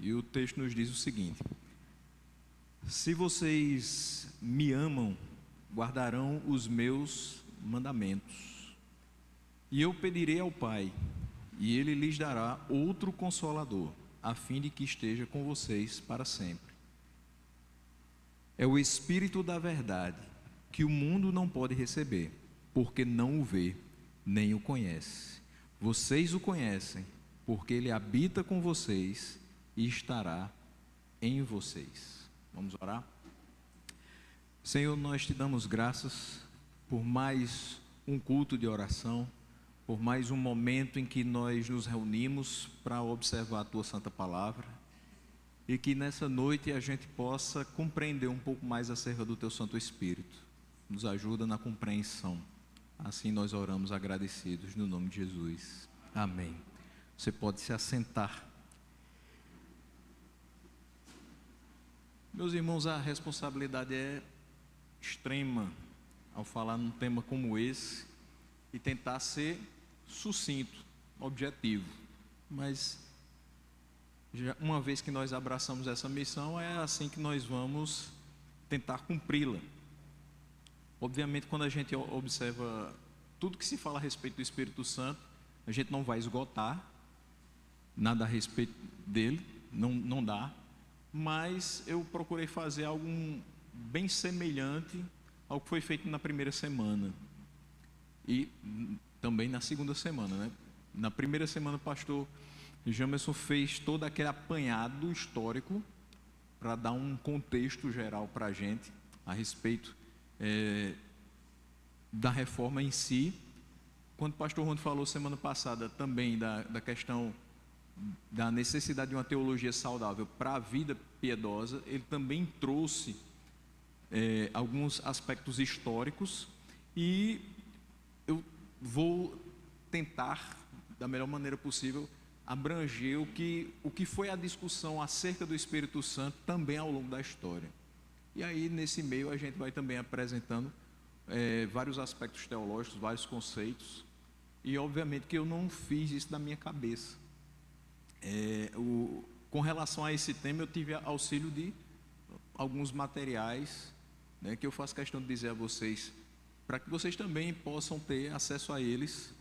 E o texto nos diz o seguinte: se vocês me amam, guardarão os meus mandamentos. E eu pedirei ao Pai, e Ele lhes dará outro Consolador, a fim de que esteja com vocês para sempre. É o Espírito da verdade, que o mundo não pode receber, porque não o vê, nem o conhece. Vocês o conhecem, porque Ele habita com vocês e estará em vocês. Vamos orar? Senhor, nós te damos graças por mais um culto de oração, por mais um momento em que nós nos reunimos para observar a Tua Santa Palavra, e que nessa noite a gente possa compreender um pouco mais acerca do Teu Santo Espírito. Nos ajuda na compreensão. Assim nós oramos agradecidos no nome de Jesus. Amém. Você pode se assentar. Meus irmãos, a responsabilidade é extrema ao falar num tema como esse e tentar ser sucinto, objetivo. Mas uma vez que nós abraçamos essa missão, é assim que nós vamos tentar cumpri-la. Obviamente, quando a gente observa tudo que se fala a respeito do Espírito Santo, a gente não vai esgotar nada a respeito dele, não dá, mas eu procurei fazer algo bem semelhante ao que foi feito na primeira semana e também na segunda semana, né? Na primeira semana o pastor Jamerson fez todo aquele apanhado histórico para dar um contexto geral para a gente a respeito da reforma em si. Quando o pastor Rondo falou semana passada também da questão da necessidade de uma teologia saudável para a vida piedosa, ele também trouxe alguns aspectos históricos, e eu vou tentar, da melhor maneira possível, abranger o que foi a discussão acerca do Espírito Santo também ao longo da história. E aí, nesse meio, a gente vai também apresentando vários aspectos teológicos, vários conceitos, e obviamente que eu não fiz isso da minha cabeça. Com relação a esse tema, eu tive auxílio de alguns materiais, né, que eu faço questão de dizer a vocês, para que vocês também possam ter acesso a eles.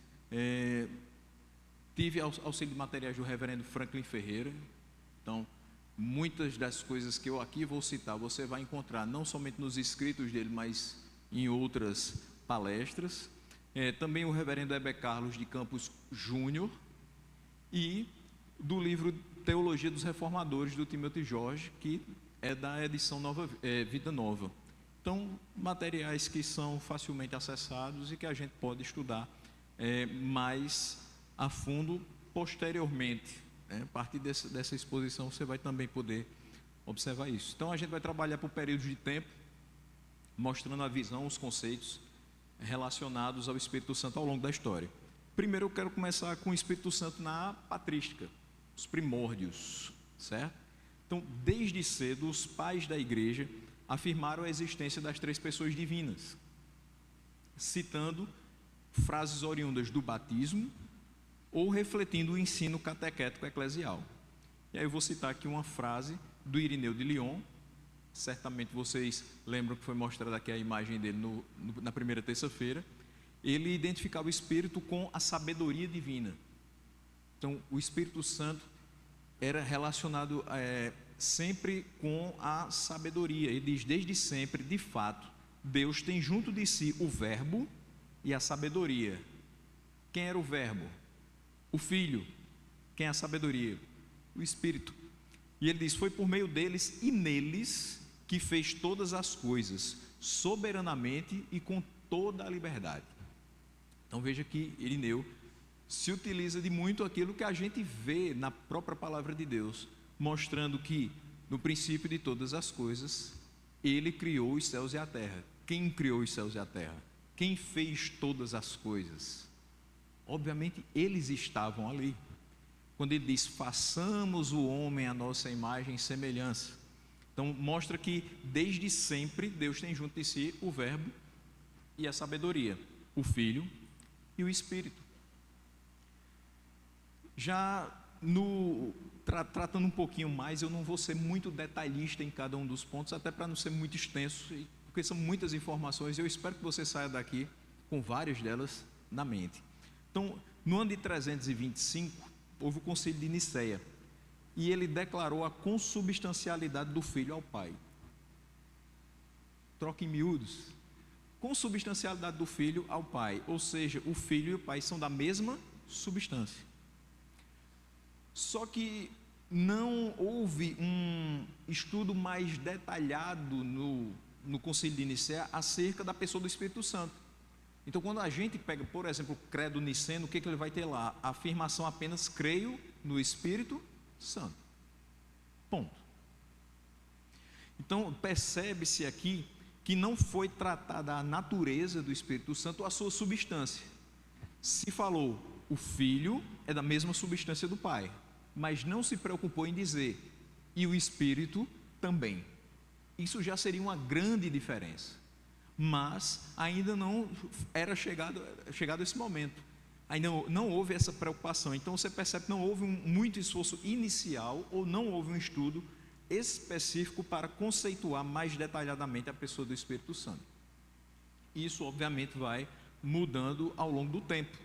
Tive auxílio de materiais do reverendo Franklin Ferreira. Então, muitas das coisas que eu aqui vou citar, você vai encontrar não somente nos escritos dele, mas em outras palestras. Também o reverendo Heber Carlos de Campos Júnior, e do livro Teologia dos Reformadores, do Timothy Jorge, que é da edição Vida Nova. Então, materiais que são facilmente acessados e que a gente pode estudar mais a fundo posteriormente. A partir dessa exposição você vai também poder observar isso. Então a gente vai trabalhar por períodos de tempo, mostrando a visão, os conceitos relacionados ao Espírito Santo ao longo da história. Primeiro eu quero começar com o Espírito Santo na patrística, os primórdios, certo? Então, desde cedo, os pais da igreja afirmaram a existência das três pessoas divinas, citando frases oriundas do batismo ou refletindo o ensino catequético eclesial. E aí eu vou citar aqui uma frase do Irineu de Lyon. Certamente vocês lembram que foi mostrada aqui a imagem dele na primeira terça-feira. Ele identificava o Espírito com a sabedoria divina. Então, o Espírito Santo era relacionado sempre com a sabedoria. Ele diz: desde sempre, de fato, Deus tem junto de si o Verbo e a sabedoria. Quem era o Verbo? O Filho. Quem é a sabedoria? O Espírito. E ele diz: foi por meio deles e neles que fez todas as coisas, soberanamente e com toda a liberdade. Então veja que Irineu se utiliza de muito aquilo que a gente vê na própria palavra de Deus, mostrando que no princípio de todas as coisas Ele criou os céus e a terra. Quem criou os céus e a terra? Quem fez todas as coisas? Obviamente eles estavam ali. Quando ele diz: façamos o homem à nossa imagem e semelhança. Então mostra que desde sempre Deus tem junto de si o Verbo e a sabedoria, o Filho e o Espírito. Já no tratando um pouquinho mais, eu não vou ser muito detalhista em cada um dos pontos, até para não ser muito extenso, porque são muitas informações, e eu espero que você saia daqui com várias delas na mente. Então, no ano de 325, houve o concílio de Nicéia, e ele declarou a consubstancialidade do Filho ao Pai. Troca em miúdos. Consubstancialidade do Filho ao Pai, ou seja, o Filho e o Pai são da mesma substância. Só que não houve um estudo mais detalhado no concílio de Nicéia acerca da pessoa do Espírito Santo. Então, quando a gente pega, por exemplo, o credo niceno, o que ele vai ter lá? A afirmação apenas: creio no Espírito Santo. Ponto. Então, percebe-se aqui que não foi tratada a natureza do Espírito Santo ou a sua substância. Se falou, o Filho é da mesma substância do Pai, mas não se preocupou em dizer, e o Espírito também. Isso já seria uma grande diferença, mas ainda não era chegado esse momento, ainda não houve essa preocupação. Então você percebe que não houve muito esforço inicial, ou não houve um estudo específico para conceituar mais detalhadamente a pessoa do Espírito Santo. Isso obviamente vai mudando ao longo do tempo.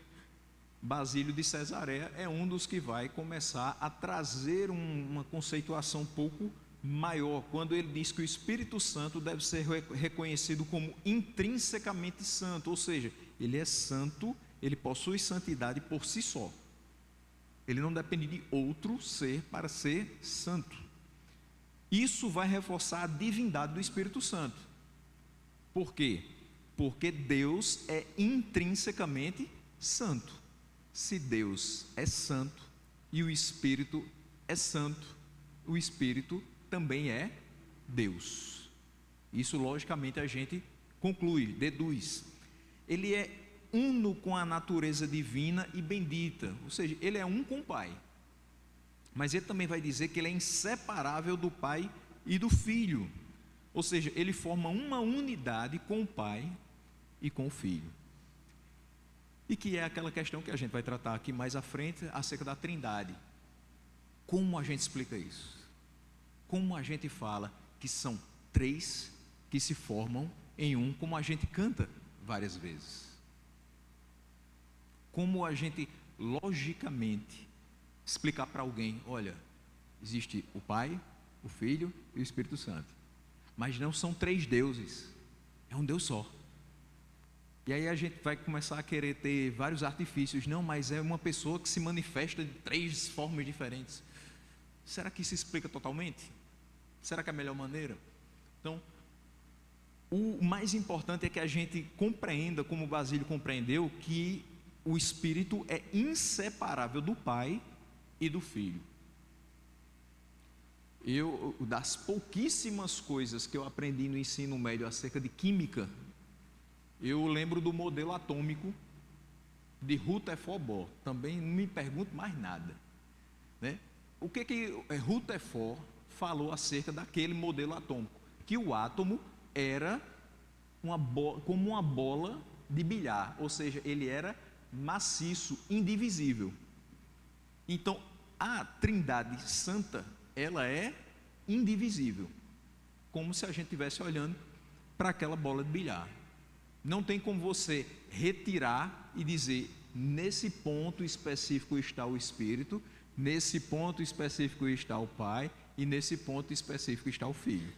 Basílio de Cesareia é um dos que vai começar a trazer uma conceituação um pouco maior, quando ele diz que o Espírito Santo deve ser reconhecido como intrinsecamente santo, ou seja, ele é santo, ele possui santidade por si só, ele não depende de outro ser para ser santo. Isso vai reforçar a divindade do Espírito Santo. Por quê? Porque Deus é intrinsecamente santo. Se Deus é santo e o Espírito é santo, o Espírito também é Deus. Isso logicamente a gente conclui, deduz. Ele é uno com a natureza divina e bendita, ou seja, ele é um com o Pai. Mas ele também vai dizer que ele é inseparável do Pai e do Filho, ou seja, ele forma uma unidade com o Pai e com o Filho. E que é aquela questão que a gente vai tratar aqui mais à frente, acerca da Trindade. Como a gente explica isso? Como a gente fala que são três que se formam em um, como a gente canta várias vezes? Como a gente, logicamente, explicar para alguém: olha, existe o Pai, o Filho e o Espírito Santo, mas não são três deuses, é um Deus só. E aí a gente vai começar a querer ter vários artifícios. Não, mas é uma pessoa que se manifesta de três formas diferentes. Será que isso explica totalmente? Será que é a melhor maneira? Então, o mais importante é que a gente compreenda, como o Basílio compreendeu, que o Espírito é inseparável do Pai e do Filho. Das pouquíssimas coisas que eu aprendi no ensino médio acerca de química, eu lembro do modelo atômico de Rutherford Bohr. Também não me pergunto mais nada, né? O que Rutherford falou acerca daquele modelo atômico? Que o átomo era como uma bola de bilhar, ou seja, ele era maciço, indivisível. Então, a Trindade Santa, ela é indivisível, como se a gente estivesse olhando para aquela bola de bilhar. Não tem como você retirar e dizer: nesse ponto específico está o Espírito, nesse ponto específico está o Pai e nesse ponto específico está o Filho.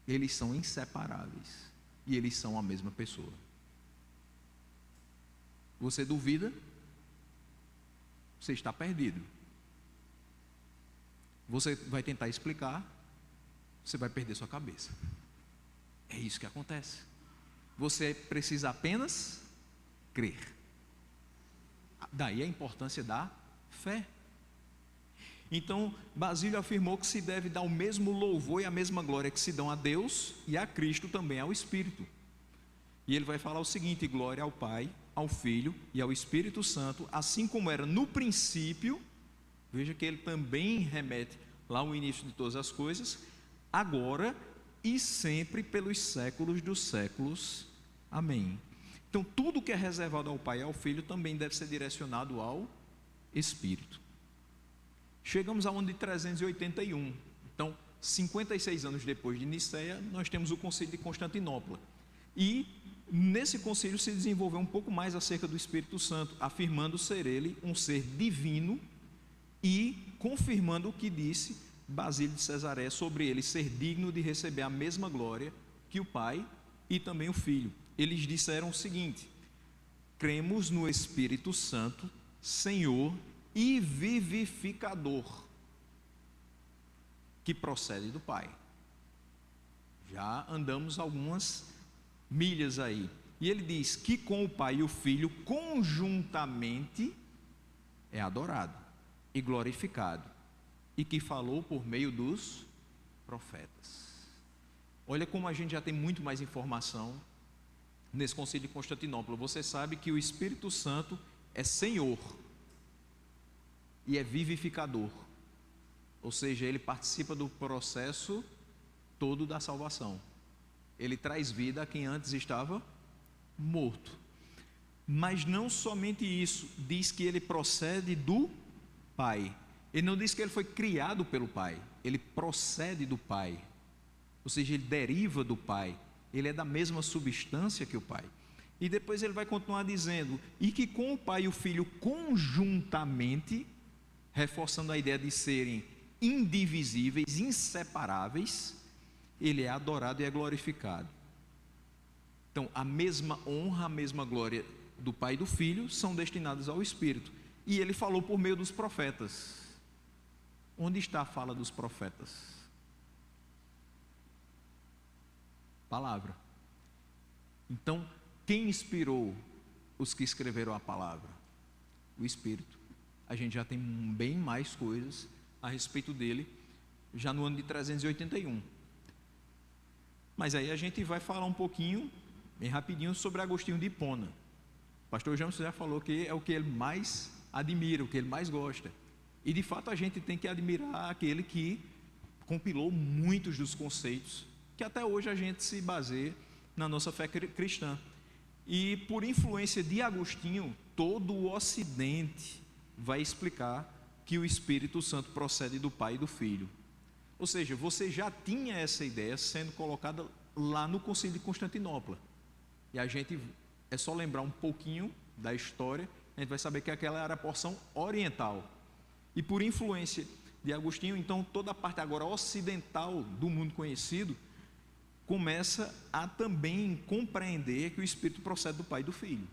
Eles são inseparáveis e eles são a mesma pessoa. Você duvida? Você está perdido. Você vai tentar explicar, você vai perder sua cabeça. É isso que acontece. Você precisa apenas crer. Daí a importância da fé. Então, Basílio afirmou que se deve dar o mesmo louvor e a mesma glória que se dão a Deus e a Cristo, também ao Espírito. E ele vai falar o seguinte: glória ao Pai, ao Filho e ao Espírito Santo, assim como era no princípio. Veja que ele também remete lá ao início de todas as coisas, agora e sempre pelos séculos dos séculos. Amém. Então, tudo que é reservado ao Pai e ao Filho também deve ser direcionado ao Espírito. Chegamos ao ano de 381. Então, 56 anos depois de Nicéia, nós temos o Concílio de Constantinopla. E nesse concílio se desenvolveu um pouco mais acerca do Espírito Santo, afirmando ser ele um ser divino e confirmando o que disse Basílio de Cesareia sobre ele ser digno de receber a mesma glória que o Pai e também o Filho. Eles disseram o seguinte: cremos no Espírito Santo, Senhor e vivificador, que procede do Pai. Já andamos algumas milhas aí. E ele diz que com o Pai e o Filho conjuntamente é adorado e glorificado, e que falou por meio dos profetas. Olha como a gente já tem muito mais informação nesse Concílio de Constantinopla. Você sabe que o Espírito Santo é Senhor e é vivificador, ou seja, ele participa do processo todo da salvação. Ele traz vida a quem antes estava morto. Mas não somente isso, diz que ele procede do Pai. Ele não diz que ele foi criado pelo Pai, ele procede do Pai, ou seja, ele deriva do Pai, ele é da mesma substância que o Pai. E depois ele vai continuar dizendo, e que com o Pai e o Filho conjuntamente, reforçando a ideia de serem indivisíveis, inseparáveis, ele é adorado e é glorificado. Então, a mesma honra, a mesma glória do Pai e do Filho são destinadas ao Espírito. E ele falou por meio dos profetas. Onde está a fala dos profetas? Palavra. Então, quem inspirou os que escreveram a palavra? O Espírito. A gente já tem bem mais coisas a respeito dele, já no ano de 381. Mas aí a gente vai falar um pouquinho, bem rapidinho, sobre Agostinho de Hipona. O pastor James já falou que é o que ele mais admira, o que ele mais gosta. E de fato a gente tem que admirar aquele que compilou muitos dos conceitos que até hoje a gente se baseia na nossa fé cristã. E por influência de Agostinho, todo o Ocidente vai explicar que o Espírito Santo procede do Pai e do Filho. Ou seja, você já tinha essa ideia sendo colocada lá no Concílio de Constantinopla. E a gente, é só lembrar um pouquinho da história, a gente vai saber que aquela era a porção oriental. E por influência de Agostinho, então toda a parte agora ocidental do mundo conhecido começa a também compreender que o Espírito procede do Pai e do Filho.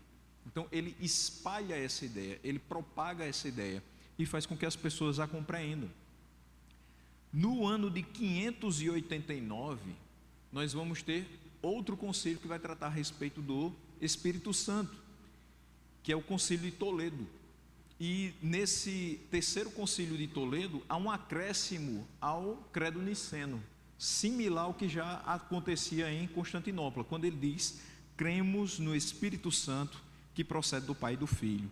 Então ele espalha essa ideia, ele propaga essa ideia e faz com que as pessoas a compreendam. No ano de 589, nós vamos ter outro concílio que vai tratar a respeito do Espírito Santo, que é o Concílio de Toledo. E nesse terceiro concílio de Toledo, há um acréscimo ao credo niceno, similar ao que já acontecia em Constantinopla, quando ele diz, cremos no Espírito Santo, que procede do Pai e do Filho.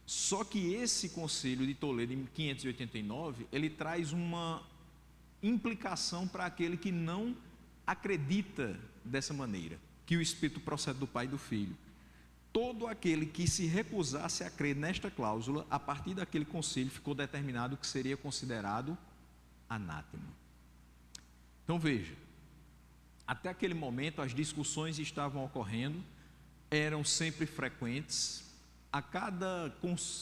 Só que esse concílio de Toledo, em 589, ele traz uma implicação para aquele que não acredita dessa maneira, que o Espírito procede do Pai e do Filho. Todo aquele que se recusasse a crer nesta cláusula, a partir daquele concílio ficou determinado que seria considerado anátema. Então veja, até aquele momento as discussões estavam ocorrendo, eram sempre frequentes, a cada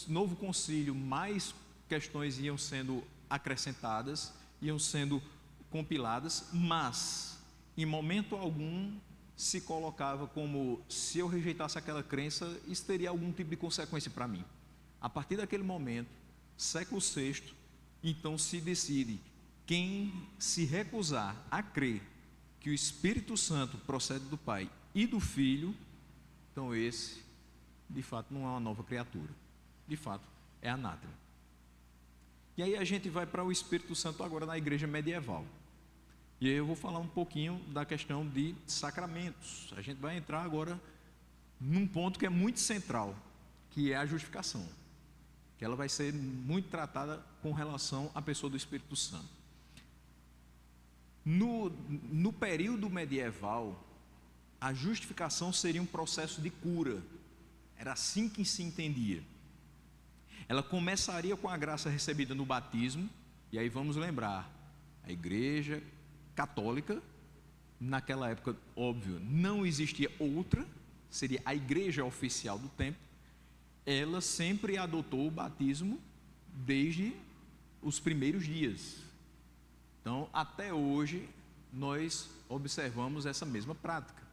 novo concílio mais questões iam sendo acrescentadas, iam sendo compiladas, mas em momento algum se colocava como, se eu rejeitasse aquela crença, isso teria algum tipo de consequência para mim. A partir daquele momento, século VI, então se decide, quem se recusar a crer que o Espírito Santo procede do Pai e do Filho, então esse, de fato, não é uma nova criatura, de fato, é anátema. E aí a gente vai para o Espírito Santo agora na igreja medieval. E aí eu vou falar um pouquinho da questão de sacramentos. A gente vai entrar agora num ponto que é muito central, que é a justificação, que ela vai ser muito tratada com relação à pessoa do Espírito Santo. No período medieval, a justificação seria um processo de cura, era assim que se entendia. Ela começaria com a graça recebida no batismo, e aí vamos lembrar, a igreja católica, naquela época, óbvio, não existia outra, seria a igreja oficial do tempo, ela sempre adotou o batismo desde os primeiros dias. Então, até hoje, nós observamos essa mesma prática.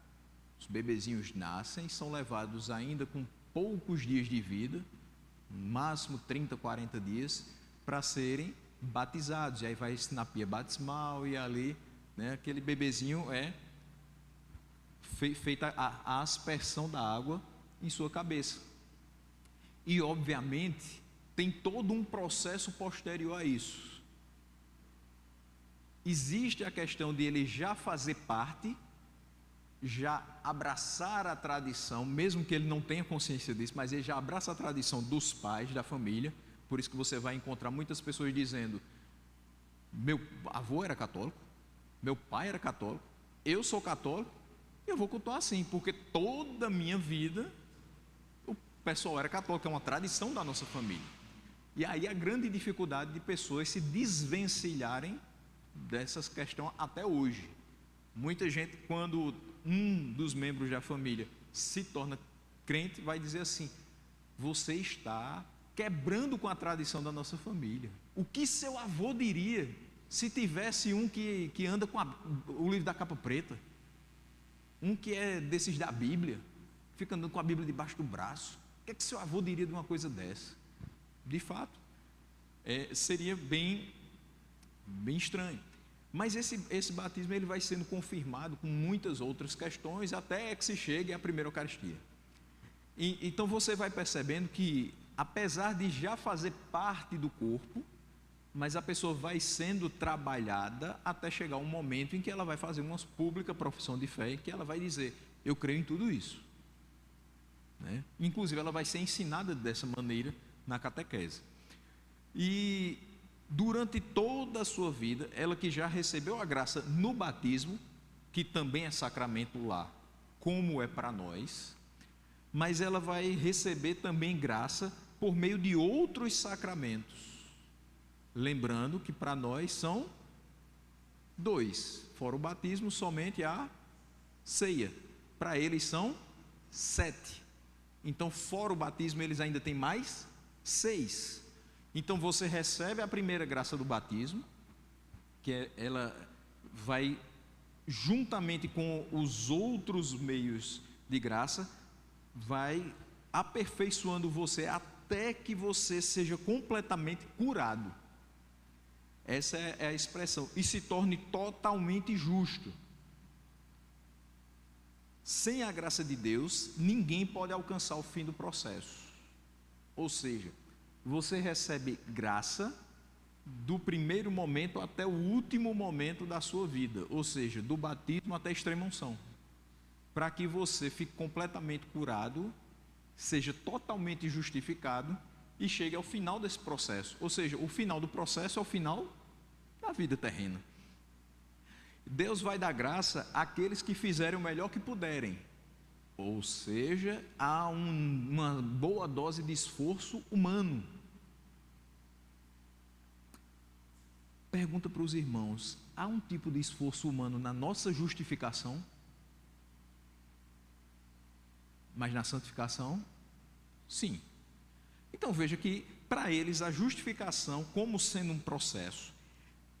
Os bebezinhos nascem, são levados ainda com poucos dias de vida, no máximo 30, 40 dias, para serem batizados. E aí vai na pia batismal e ali, né, aquele bebezinho é feita a aspersão da água em sua cabeça. E obviamente tem todo um processo posterior a isso. Existe a questão de ele já fazer parte, já abraçar a tradição, mesmo que ele não tenha consciência disso, mas ele já abraça a tradição dos pais, da família. Por isso que você vai encontrar muitas pessoas dizendo: meu avô era católico, meu pai era católico, eu sou católico, eu vou cultuar assim, porque toda a minha vida o pessoal era católico, é uma tradição da nossa família. E aí a grande dificuldade de pessoas se desvencilharem dessas questões até hoje. Muita gente, quando um dos membros da família se torna crente, vai dizer assim: você está quebrando com a tradição da nossa família. O que seu avô diria se tivesse um que anda com o livro da capa preta, um que é desses da Bíblia, fica andando com a Bíblia debaixo do braço? O que é que seu avô diria de uma coisa dessa? De fato, seria bem estranho. Mas esse batismo ele vai sendo confirmado com muitas outras questões, até que se chegue à primeira Eucaristia. Então você vai percebendo que, apesar de já fazer parte do corpo, mas a pessoa vai sendo trabalhada até chegar um momento em que ela vai fazer uma pública profissão de fé, em que ela vai dizer: eu creio em tudo isso, né? Inclusive ela vai ser ensinada dessa maneira na catequese. E durante toda a sua vida, ela que já recebeu a graça no batismo, que também é sacramento lá, como é para nós, mas ela vai receber também graça por meio de outros sacramentos. Lembrando que para nós são 2, fora o batismo, somente a ceia. Para eles são 7. Então, fora o batismo, eles ainda têm mais 6. Então, você recebe a primeira graça do batismo, que ela vai, juntamente com os outros meios de graça, vai aperfeiçoando você até que você seja completamente curado. Essa é a expressão. E se torne totalmente justo. Sem a graça de Deus, ninguém pode alcançar o fim do processo. Ou seja, você recebe graça do primeiro momento até o último momento da sua vida. Ou seja, do batismo até a extrema unção. Para que você fique completamente curado, seja totalmente justificado e chegue ao final desse processo. Ou seja, o final do processo é o final da vida terrena. Deus vai dar graça àqueles que fizerem o melhor que puderem. Ou seja, há uma boa dose de esforço humano. Pergunta para os irmãos: há um tipo de esforço humano na nossa justificação? Mas na santificação, sim. Então veja que para eles a justificação, como sendo um processo,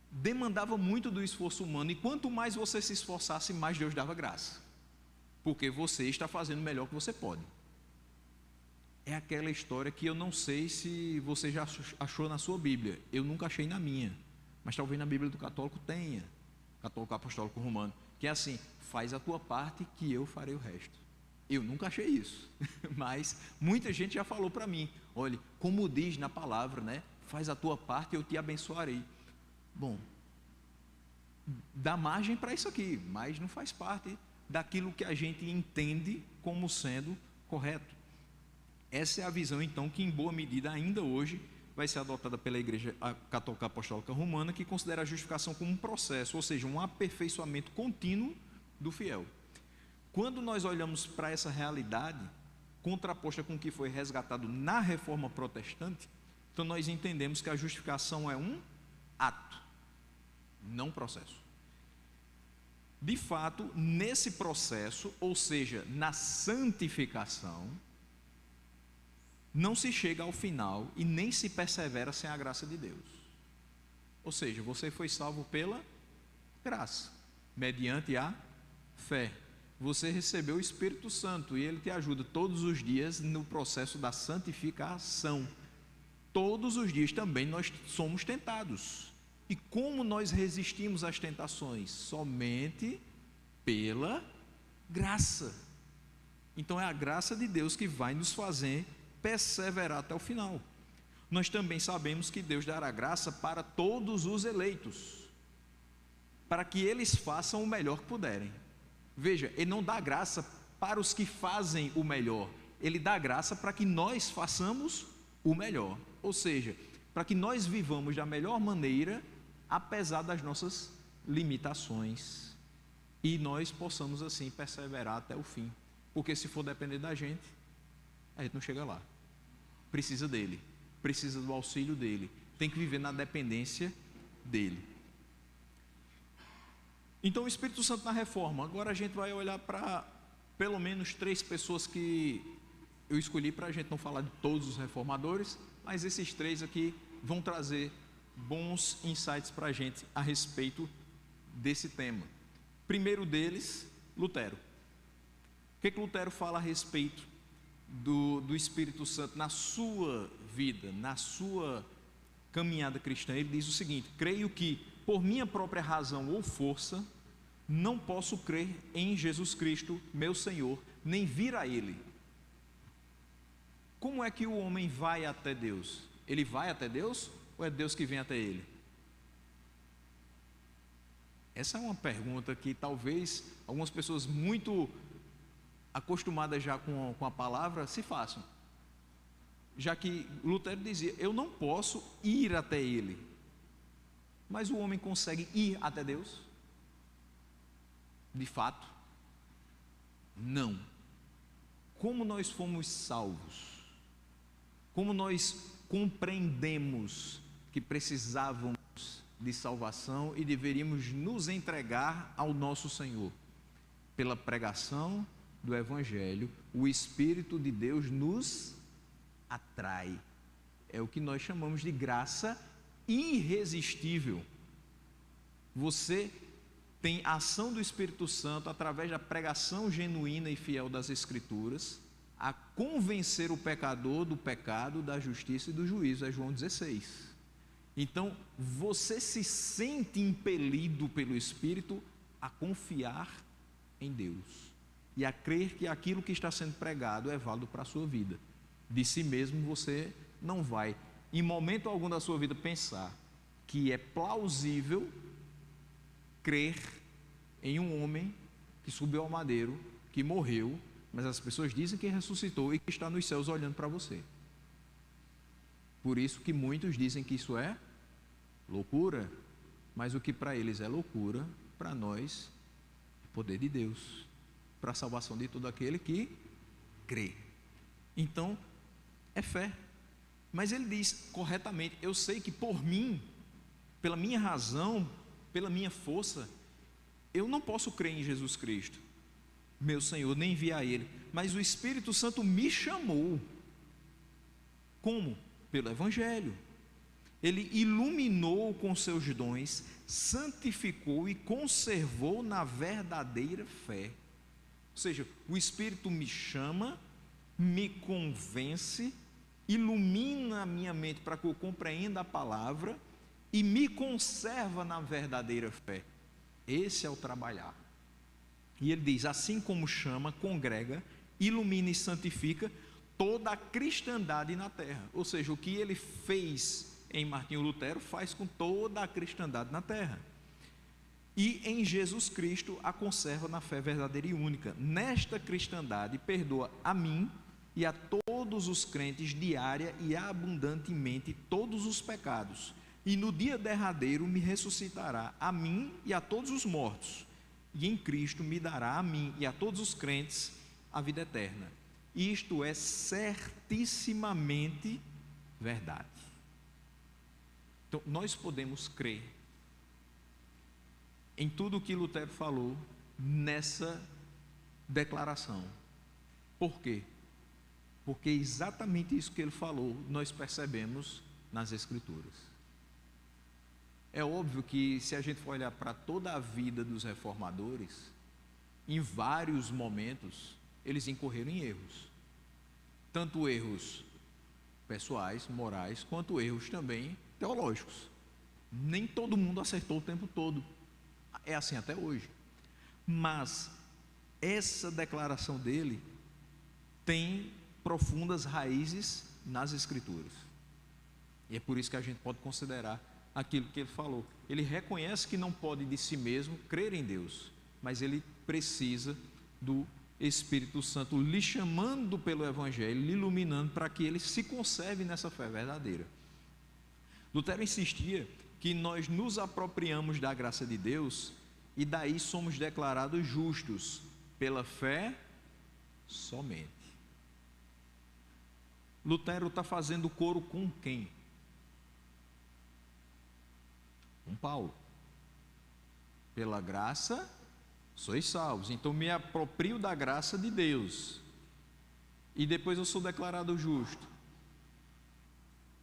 demandava muito do esforço humano, e quanto mais você se esforçasse, mais Deus dava graça, porque você está fazendo o melhor que você pode. É aquela história que eu não sei se você já achou na sua Bíblia, eu nunca achei na minha, mas talvez na Bíblia do católico tenha, católico apostólico romano, que é assim: faz a tua parte que eu farei o resto. Eu nunca achei isso, mas muita gente já falou para mim: olha, como diz na palavra, né? Faz a tua parte e eu te abençoarei. Bom, dá margem para isso aqui, mas não faz parte daquilo que a gente entende como sendo correto. Essa é a visão, então, que em boa medida ainda hoje vai ser adotada pela Igreja Católica Apostólica Romana, que considera a justificação como um processo, ou seja, um aperfeiçoamento contínuo do fiel. Quando nós olhamos para essa realidade, contraposta com o que foi resgatado na Reforma Protestante, Então nós entendemos que a justificação é um ato, não um processo. De fato, nesse processo, ou seja, na santificação, não se chega ao final e nem se persevera sem a graça de Deus. Ou seja, você foi salvo pela graça, mediante a fé. Você recebeu o Espírito Santo e ele te ajuda todos os dias no processo da santificação. Todos os dias também nós somos tentados. E como nós resistimos às tentações? Somente pela graça. Então é a graça de Deus que vai nos fazer perseverar até o final. Nós também sabemos que Deus dará graça para todos os eleitos, para que eles façam o melhor que puderem. Veja, Ele não dá graça para os que fazem o melhor, Ele dá graça para que nós façamos o melhor, ou seja, para que nós vivamos da melhor maneira, apesar das nossas limitações, e nós possamos assim perseverar até o fim, porque se for depender da gente, a gente não chega lá. Precisa dele, precisa do auxílio dele, tem que viver na dependência dele. Então o Espírito Santo na reforma, agora a gente vai olhar para pelo menos 3 pessoas que eu escolhi para a gente não falar de todos os reformadores, mas esses 3 aqui vão trazer bons insights para a gente a respeito desse tema. Primeiro deles, Lutero. O que Lutero fala a respeito do Espírito Santo na sua vida, na sua caminhada cristã? Ele diz o seguinte: creio que por minha própria razão ou força não posso crer em Jesus Cristo, meu Senhor, nem vir a Ele. Como é que o homem vai até Deus? Ele vai até Deus ou é Deus que vem até ele? Essa é uma pergunta que talvez algumas pessoas muito acostumadas já com a palavra se façam, já que Lutero dizia: eu não posso ir até Ele, mas o homem consegue ir até Deus? De fato, não. Como nós fomos salvos, como nós compreendemos que precisávamos de salvação e deveríamos nos entregar ao nosso Senhor? Pela pregação do Evangelho, o Espírito de Deus nos atrai. É o que nós chamamos de graça irresistível. Você tem a ação do Espírito Santo através da pregação genuína e fiel das Escrituras a convencer o pecador do pecado, da justiça e do juízo. É João 16. Então você se sente impelido pelo Espírito a confiar em Deus e a crer que aquilo que está sendo pregado é válido para a sua vida. De si mesmo você não vai em momento algum da sua vida pensar que é plausível crer em um homem que subiu ao madeiro, que morreu, mas as pessoas dizem que ressuscitou e que está nos céus olhando para você. Por isso que muitos dizem que isso é loucura, mas o que para eles é loucura, para nós é poder de Deus, para a salvação de todo aquele que crê. Então, é fé. Mas ele diz corretamente: eu sei que por mim, pela minha razão, pela minha força, eu não posso crer em Jesus Cristo, meu Senhor, nem enviar Ele, mas o Espírito Santo me chamou. Como? Pelo Evangelho. Ele iluminou com seus dons, santificou e conservou na verdadeira fé. Ou seja, o Espírito me chama, me convence, ilumina a minha mente para que eu compreenda a palavra e me conserva na verdadeira fé. Esse é o trabalhar. E ele diz: assim como chama, congrega, ilumina e santifica toda a cristandade na terra. Ou seja, o que ele fez em Martinho Lutero faz com toda a cristandade na terra. E em Jesus Cristo a conserva na fé verdadeira e única. Nesta cristandade perdoa a mim e a todos os crentes diária e abundantemente todos os pecados, e no dia derradeiro me ressuscitará a mim e a todos os mortos, e em Cristo me dará a mim e a todos os crentes a vida eterna. Isto é certissimamente verdade. Então, nós podemos crer em tudo o que Lutero falou nessa declaração. Por quê? Porque exatamente isso que ele falou, nós percebemos nas Escrituras. É óbvio que se a gente for olhar para toda a vida dos reformadores, em vários momentos, eles incorreram em erros. Tanto erros pessoais, morais, quanto erros também teológicos. Nem todo mundo acertou o tempo todo. É assim até hoje. Mas essa declaração dele tem profundas raízes nas Escrituras. E é por isso que a gente pode considerar aquilo que ele falou. Ele reconhece que não pode de si mesmo crer em Deus, mas ele precisa do Espírito Santo lhe chamando pelo Evangelho, lhe iluminando para que ele se conserve nessa fé verdadeira. Lutero insistia que nós nos apropriamos da graça de Deus e daí somos declarados justos pela fé somente. Lutero está fazendo coro com quem? Com Paulo. Pela graça sois salvos. Então me aproprio da graça de Deus e depois eu sou declarado justo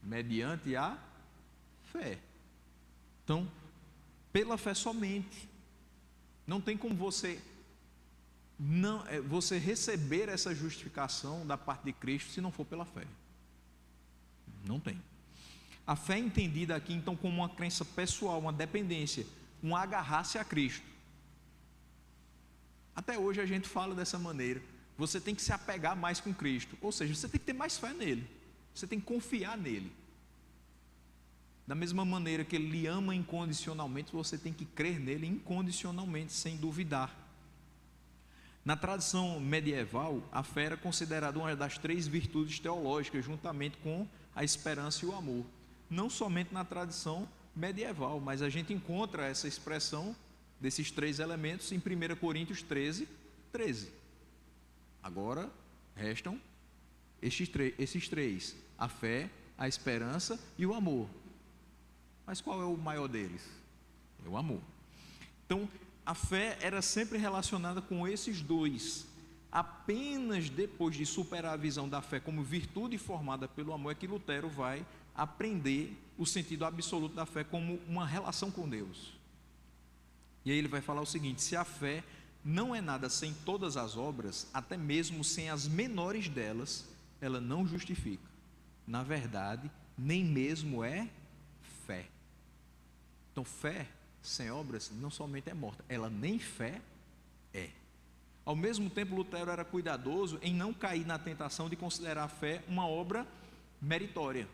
mediante a fé. Então, pela fé somente. Não tem como você receber essa justificação da parte de Cristo se não for pela fé. Não tem. A fé é entendida aqui então como uma crença pessoal, uma dependência, um agarrar-se a Cristo. Até hoje a gente fala dessa maneira. Você tem que se apegar mais com Cristo, ou seja, você tem que ter mais fé nele, você tem que confiar nele. Da mesma maneira que ele lhe ama incondicionalmente, você tem que crer nele incondicionalmente, sem duvidar. Na tradição medieval, a fé era considerada uma das 3 virtudes teológicas, juntamente com a esperança e o amor. Não somente na tradição medieval, mas a gente encontra essa expressão desses 3 elementos em 1 Coríntios 13, 13. Agora, restam esses 3, a fé, a esperança e o amor. Mas qual é o maior deles? É o amor. Então, a fé era sempre relacionada com esses 2. Apenas depois de superar a visão da fé como virtude formada pelo amor é que Lutero vai aprender o sentido absoluto da fé como uma relação com Deus. E aí ele vai falar o seguinte: se a fé não é nada sem todas as obras, até mesmo sem as menores delas, ela não justifica. Na verdade, nem mesmo é fé. Então, fé sem obras não somente é morta, ela nem fé é. Ao mesmo tempo, Lutero era cuidadoso em não cair na tentação de considerar a fé uma obra meritória.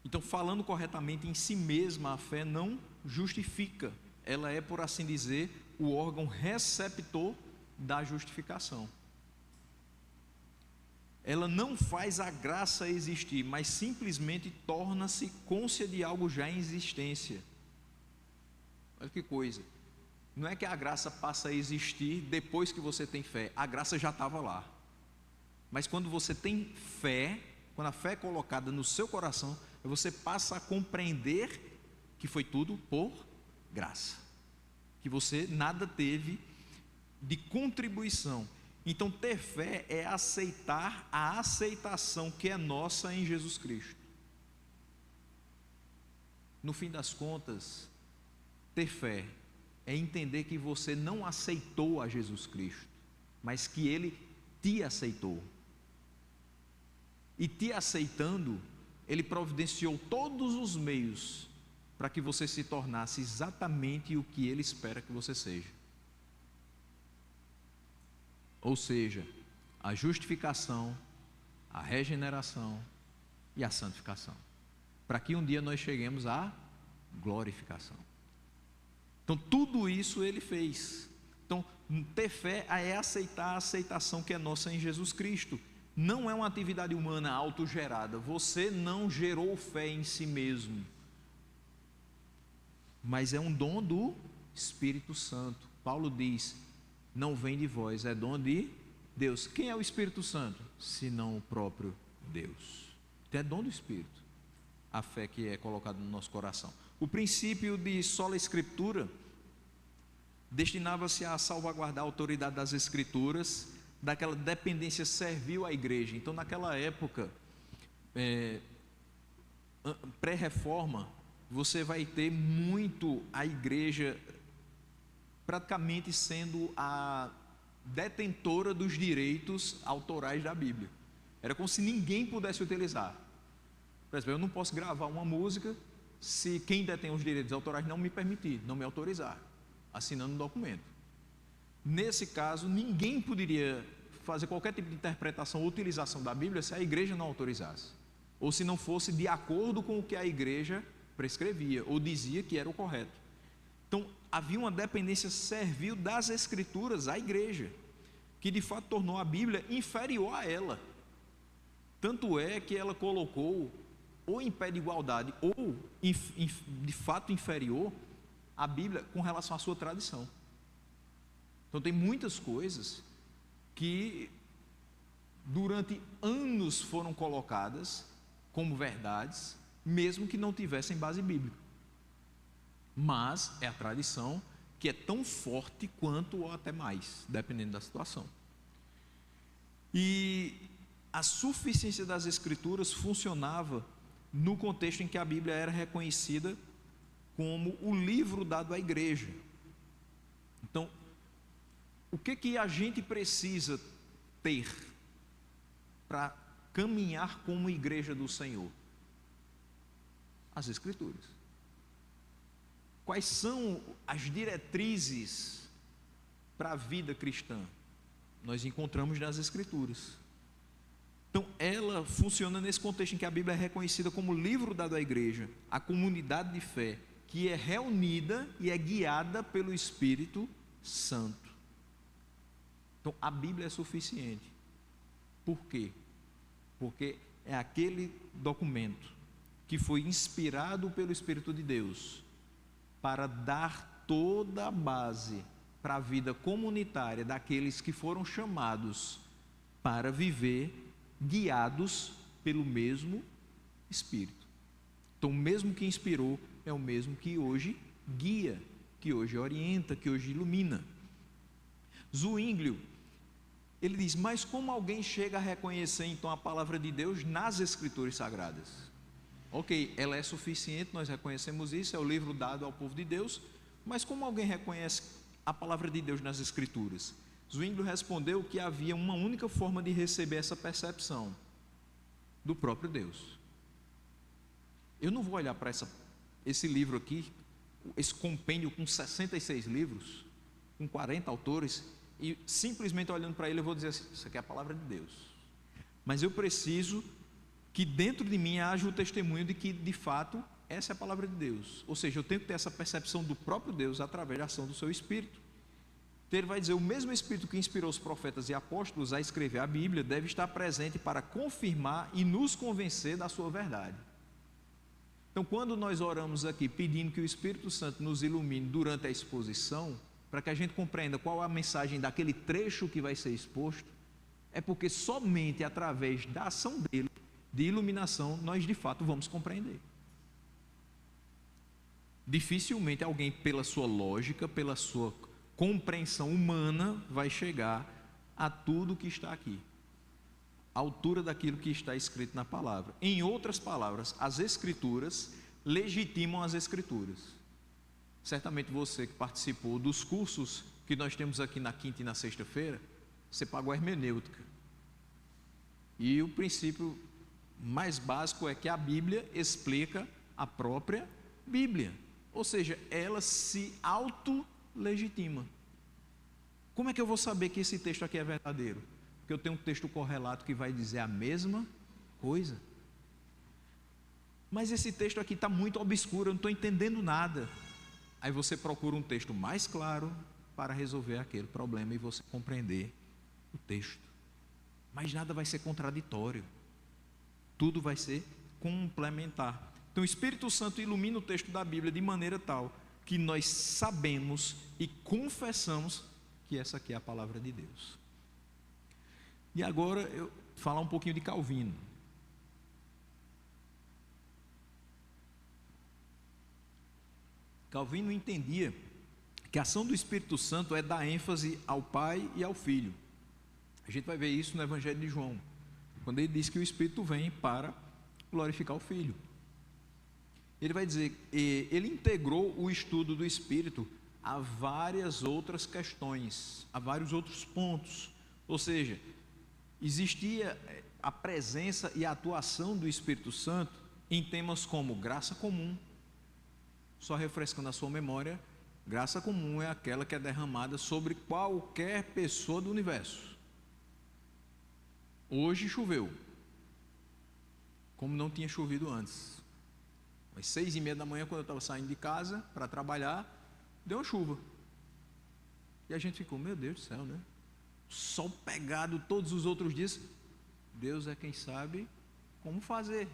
Então, falando corretamente, em si mesma a fé não justifica, ela é, por assim dizer, o órgão receptor da justificação. Ela não faz a graça existir, mas simplesmente torna-se cônscia de algo já em existência. Olha que coisa. Não é que a graça passa a existir depois que você tem fé, a graça já estava lá. Mas quando você tem fé, quando a fé é colocada no seu coração, você passa a compreender que foi tudo por graça, que você nada teve de contribuição. Então, ter fé é aceitar a aceitação que é nossa em Jesus Cristo. No fim das contas, ter fé é entender que você não aceitou a Jesus Cristo, mas que Ele te aceitou. E te aceitando, Ele providenciou todos os meios para que você se tornasse exatamente o que Ele espera que você seja. Ou seja, a justificação, a regeneração e a santificação, para que um dia nós cheguemos à glorificação. Então, tudo isso Ele fez. Então, ter fé é aceitar a aceitação que é nossa em Jesus Cristo. Não é uma atividade humana autogerada. Você não gerou fé em si mesmo, mas é um dom do Espírito Santo. Paulo diz: não vem de vós, é dom de Deus. Quem é o Espírito Santo? Senão o próprio Deus. Então é dom do Espírito. a fé que é colocada no nosso coração. O princípio de sola escritura destinava-se a salvaguardar a autoridade das escrituras, daquela dependência servil à igreja. Então, naquela época, pré-reforma, você vai ter muito a igreja praticamente sendo a detentora dos direitos autorais da Bíblia. Era como se ninguém pudesse utilizar. Por exemplo, eu não posso gravar uma música se quem detém os direitos autorais não me permitir, não me autorizar, assinando um documento. Nesse caso, ninguém poderia fazer qualquer tipo de interpretação ou utilização da Bíblia se a igreja não autorizasse, ou se não fosse de acordo com o que a igreja prescrevia ou dizia que era o correto. Então, havia uma dependência servil das escrituras à igreja, que de fato tornou a Bíblia inferior a ela. Tanto é que ela colocou ou em pé de igualdade ou de fato inferior a Bíblia com relação à sua tradição. Então tem muitas coisas que durante anos foram colocadas como verdades, mesmo que não tivessem base bíblica. Mas é a tradição que é tão forte quanto ou até mais, dependendo da situação. E a suficiência das escrituras funcionava no contexto em que a Bíblia era reconhecida como o livro dado à igreja. Então, o que a gente precisa ter para caminhar como igreja do Senhor? As escrituras. Quais são as diretrizes para a vida cristã? Nós encontramos nas escrituras. Então, ela funciona nesse contexto em que a Bíblia é reconhecida como livro dado à igreja, a comunidade de fé, que é reunida e é guiada pelo Espírito Santo. Então, a Bíblia é suficiente. Por quê? Porque é aquele documento que foi inspirado pelo Espírito de Deus para dar toda a base para a vida comunitária daqueles que foram chamados para viver guiados pelo mesmo Espírito. Então, o mesmo que inspirou é o mesmo que hoje guia, que hoje orienta, que hoje ilumina. Zwinglio, ele diz: mas como alguém chega a reconhecer então a palavra de Deus nas Escrituras Sagradas? Ok, ela é suficiente, nós reconhecemos isso, é o livro dado ao povo de Deus, mas como alguém reconhece a palavra de Deus nas Escrituras? Zwinglio respondeu que havia uma única forma de receber essa percepção: do próprio Deus. Eu não vou olhar para esse livro aqui, esse compêndio com 66 livros, com 40 autores, e simplesmente olhando para ele eu vou dizer assim: isso aqui é a palavra de Deus. Mas eu preciso que dentro de mim haja o testemunho de que de fato essa é a palavra de Deus. Ou seja, eu tenho que ter essa percepção do próprio Deus através da ação do seu Espírito. Então ele vai dizer: o mesmo Espírito que inspirou os profetas e apóstolos a escrever a Bíblia deve estar presente para confirmar e nos convencer da sua verdade. Então, quando nós oramos aqui pedindo que o Espírito Santo nos ilumine durante a exposição, para que a gente compreenda qual é a mensagem daquele trecho que vai ser exposto, é porque somente através da ação dele, de iluminação, nós de fato vamos compreender. Dificilmente alguém, pela sua lógica, pela sua compreensão humana, vai chegar a tudo que está aqui, à altura daquilo que está escrito na palavra. Em outras palavras, as Escrituras legitimam as Escrituras. Certamente você que participou dos cursos que nós temos aqui na quinta e na sexta-feira, você pagou a hermenêutica. E o princípio mais básico é que a Bíblia explica a própria Bíblia. Ou seja, ela se auto-legitima. Como é que eu vou saber que esse texto aqui é verdadeiro? Porque eu tenho um texto correlato que vai dizer a mesma coisa. Mas esse texto aqui está muito obscuro, eu não estou entendendo nada. Aí você procura um texto mais claro para resolver aquele problema e você compreender o texto. Mas nada vai ser contraditório. Tudo vai ser complementar. Então o Espírito Santo ilumina o texto da Bíblia de maneira tal que nós sabemos e confessamos que essa aqui é a palavra de Deus. E agora eu vou falar um pouquinho de Calvino. Calvino entendia que a ação do Espírito Santo é dar ênfase ao Pai e ao Filho. A gente vai ver isso no Evangelho de João, quando ele diz que o Espírito vem para glorificar o Filho. Ele vai dizer, ele integrou o estudo do Espírito a várias outras questões, a vários outros pontos. Ou seja, existia a presença e a atuação do Espírito Santo em temas como graça comum. Só refrescando a sua memória, graça comum é aquela que é derramada sobre qualquer pessoa do universo. Hoje choveu, como não tinha chovido antes. Às 6:30 da manhã, quando eu estava saindo de casa para trabalhar, deu uma chuva. E a gente ficou, meu Deus do céu, né? Sol pegado todos os outros dias. Deus é quem sabe como fazer.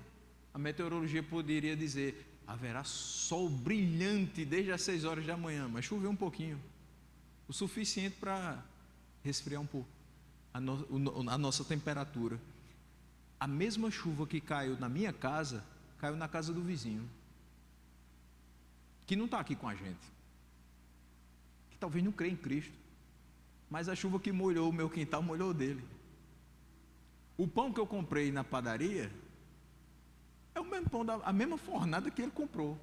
A meteorologia poderia dizer, haverá sol brilhante desde as 6 horas da manhã, mas choveu um pouquinho, o suficiente para resfriar um pouco a nossa temperatura. A mesma chuva que caiu na minha casa, caiu na casa do vizinho, que não está aqui com a gente, que talvez não crê em Cristo, mas a chuva que molhou o meu quintal, molhou o dele. O pão que eu comprei na padaria é o mesmo pão, a mesma fornada que ele comprou.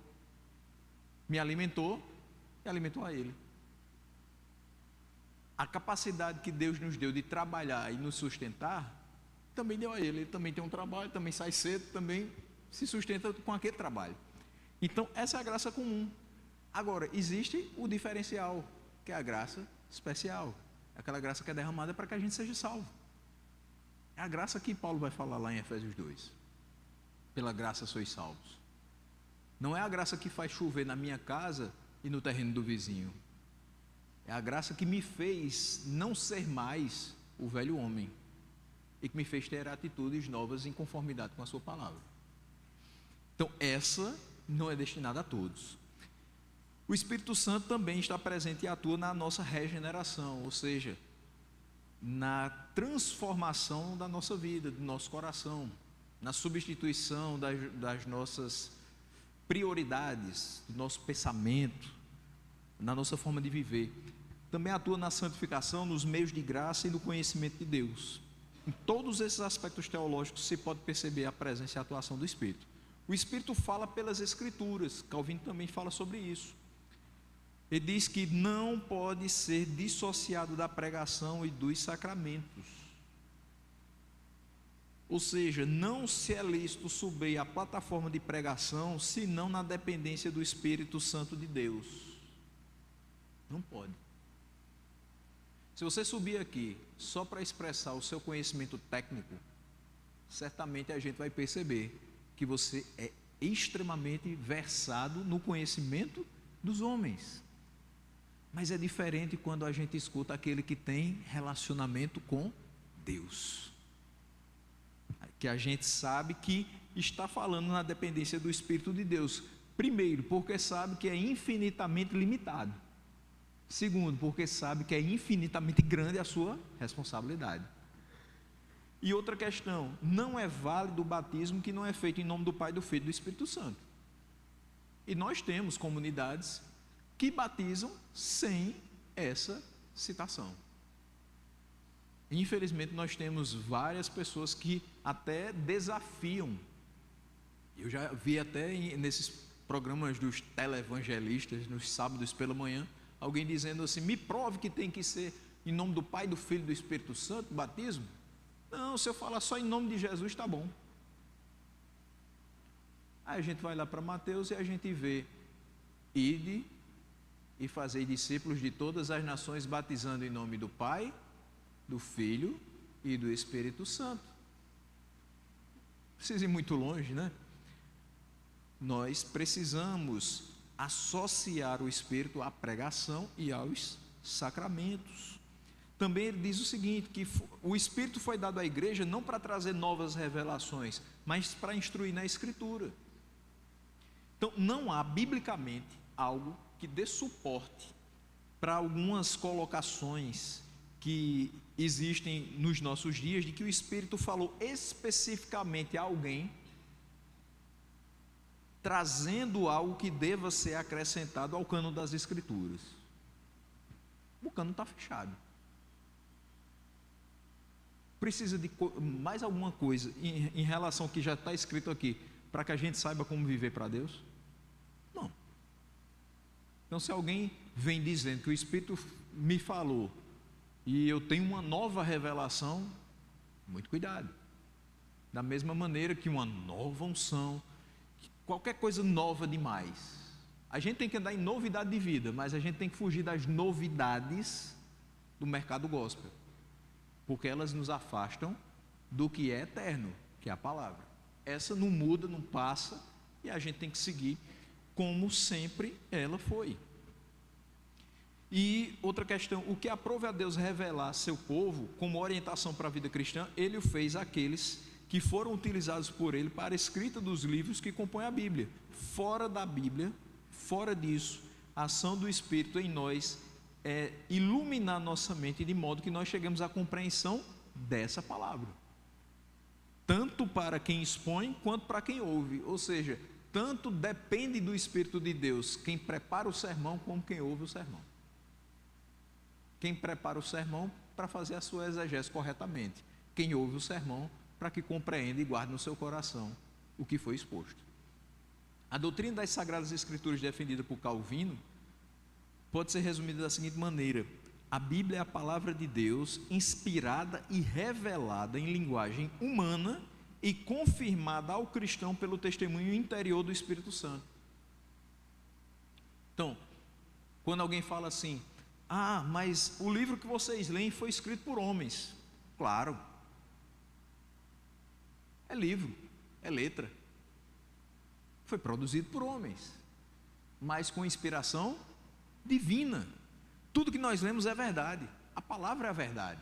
Me alimentou e alimentou a ele. A capacidade que Deus nos deu de trabalhar e nos sustentar, também deu a ele. Ele também tem um trabalho, também sai cedo, também se sustenta com aquele trabalho. Então, essa é a graça comum. Agora, existe o diferencial, que é a graça especial. Aquela graça que é derramada para que a gente seja salvo. É a graça que Paulo vai falar lá em Efésios 2. Pela graça sois salvos. Não é a graça que faz chover na minha casa e no terreno do vizinho. É a graça que me fez não ser mais o velho homem e que me fez ter atitudes novas em conformidade com a sua palavra. Então, essa não é destinada a todos. O Espírito Santo também está presente e atua na nossa regeneração, ou seja, na transformação da nossa vida, do nosso coração, na substituição das nossas prioridades, do nosso pensamento, na nossa forma de viver. Também atua na santificação, nos meios de graça e no conhecimento de Deus. Em todos esses aspectos teológicos você pode perceber a presença e a atuação do Espírito. O Espírito fala pelas Escrituras, Calvino também fala sobre isso. Ele diz que não pode ser dissociado da pregação e dos sacramentos. Ou seja, não se é lícito subir à plataforma de pregação senão na dependência do Espírito Santo de Deus. Não pode. Se você subir aqui só para expressar o seu conhecimento técnico, certamente a gente vai perceber que você é extremamente versado no conhecimento dos homens. Mas é diferente quando a gente escuta aquele que tem relacionamento com Deus, que a gente sabe que está falando na dependência do Espírito de Deus. Primeiro, porque sabe que é infinitamente limitado. Segundo, porque sabe que é infinitamente grande a sua responsabilidade. E outra questão, não é válido o batismo que não é feito em nome do Pai, do Filho e do Espírito Santo. E nós temos comunidades que batizam sem essa citação. Infelizmente nós temos várias pessoas que até desafiam. Eu já vi até nesses programas dos televangelistas, nos sábados pela manhã, alguém dizendo assim, me prove que tem que ser em nome do Pai, do Filho e do Espírito Santo, batismo. Não, se eu falar só em nome de Jesus, está bom. Aí a gente vai lá para Mateus e a gente vê, ide e fazei discípulos de todas as nações, batizando em nome do Pai, do Filho e do Espírito Santo. Não precisa ir muito longe, né? Nós precisamos associar o Espírito à pregação e aos sacramentos. Também ele diz o seguinte, que o Espírito foi dado à igreja não para trazer novas revelações, mas para instruir na Escritura. Então, não há biblicamente algo que dê suporte para algumas colocações que existem nos nossos dias, de que o Espírito falou especificamente a alguém trazendo algo que deva ser acrescentado ao cânon das Escrituras. O cânon está fechado. Precisa de mais alguma coisa em relação ao que já está escrito aqui, para que a gente saiba como viver para Deus? Não. Então, se alguém vem dizendo que o Espírito me falou e eu tenho uma nova revelação, muito cuidado. Da mesma maneira que uma nova unção, qualquer coisa nova demais. A gente tem que andar em novidade de vida, mas a gente tem que fugir das novidades do mercado gospel, porque elas nos afastam do que é eterno, que é a palavra. Essa não muda, não passa, e a gente tem que seguir como sempre ela foi. E outra questão, o que aprove a Deus revelar a seu povo como orientação para a vida cristã, Ele o fez àqueles que foram utilizados por Ele para a escrita dos livros que compõem a Bíblia. Fora da Bíblia, fora disso, a ação do Espírito em nós é iluminar nossa mente de modo que nós chegamos à compreensão dessa palavra, tanto para quem expõe quanto para quem ouve. Ou seja, tanto depende do Espírito de Deus quem prepara o sermão como quem ouve o sermão. Quem prepara o sermão para fazer a sua exegese corretamente, quem ouve o sermão para que compreenda e guarde no seu coração o que foi exposto. A doutrina das Sagradas Escrituras defendida por Calvino pode ser resumida da seguinte maneira: a Bíblia é a palavra de Deus inspirada e revelada em linguagem humana e confirmada ao cristão pelo testemunho interior do Espírito Santo. Então, quando alguém fala assim: ah, mas o livro que vocês leem foi escrito por homens. Claro, é livro, é letra, foi produzido por homens, mas com inspiração divina. Tudo que nós lemos é verdade, a palavra é a verdade,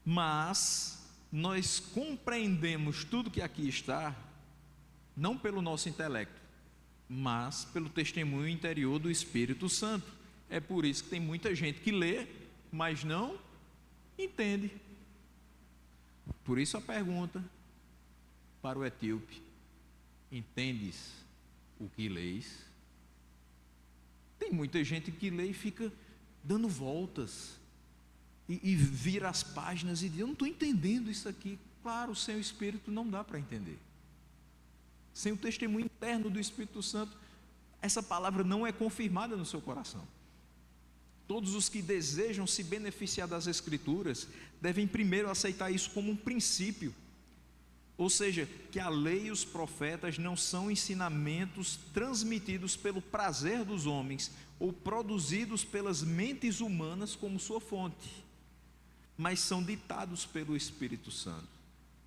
mas nós compreendemos tudo que aqui está não pelo nosso intelecto, mas pelo testemunho interior do Espírito Santo. É por isso que tem muita gente que lê, mas não entende. Por isso a pergunta para o etíope: entendes o que leis? Tem muita gente que lê e fica dando voltas e vira as páginas e diz: eu não estou entendendo isso aqui. Claro, sem o Espírito não dá para entender. Sem o testemunho interno do Espírito Santo, essa palavra não é confirmada no seu coração. Todos os que desejam se beneficiar das Escrituras devem primeiro aceitar isso como um princípio, ou seja, que a lei e os profetas não são ensinamentos transmitidos pelo prazer dos homens ou produzidos pelas mentes humanas como sua fonte, mas são ditados pelo Espírito Santo.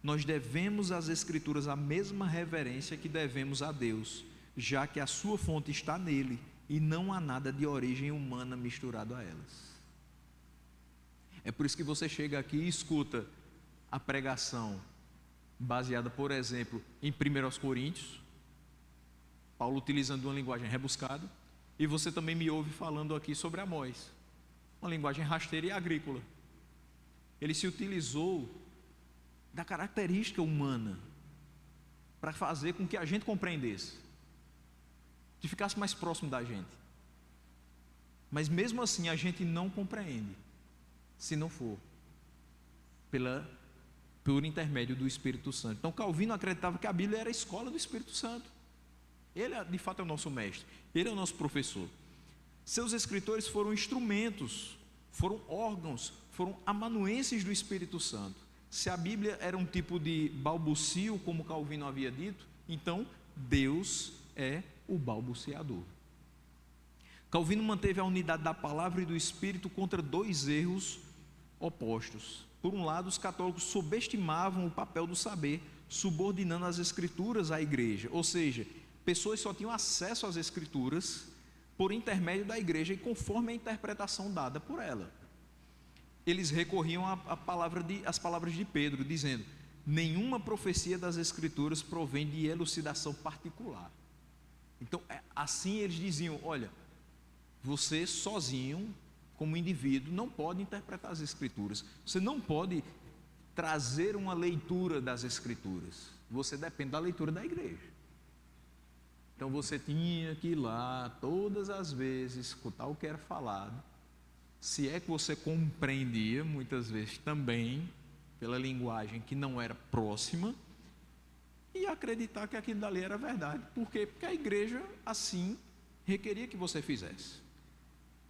Nós devemos às Escrituras a mesma reverência que devemos a Deus, já que a sua fonte está nele e não há nada de origem humana misturado a elas. É por isso que você chega aqui e escuta a pregação baseada, por exemplo, em 1 Coríntios, Paulo utilizando uma linguagem rebuscada, e você também me ouve falando aqui sobre Amós, uma linguagem rasteira e agrícola. Ele se utilizou da característica humana para fazer com que a gente compreendesse, que ficasse mais próximo da gente. Mas mesmo assim a não compreende, se não for por intermédio do Espírito Santo. Então Calvino acreditava que a Bíblia era a escola do Espírito Santo. Ele de fato é o nosso mestre, ele é o nosso professor. Seus escritores foram instrumentos, foram órgãos, foram amanuenses do Espírito Santo. Se a Bíblia era um tipo de balbucio, como Calvino havia dito, então Deus é o balbuciador. Calvino manteve a unidade da palavra e do Espírito contra dois erros opostos. Por um lado, os católicos subestimavam o papel do saber, subordinando as Escrituras à igreja, ou seja, pessoas só tinham acesso às Escrituras por intermédio da igreja e conforme a interpretação dada por ela. Eles recorriam às palavras de Pedro, dizendo: nenhuma profecia das Escrituras provém de elucidação particular. Então, assim eles diziam: olha, você sozinho, como indivíduo, não pode interpretar as Escrituras, você não pode trazer uma leitura das Escrituras, você depende da leitura da igreja. Então você tinha que ir lá todas as vezes, escutar o que era falado. Se é que você compreendia, muitas vezes também, pela linguagem que não era próxima, e acreditar que aquilo dali era verdade. Por quê? Porque a igreja assim requeria que você fizesse.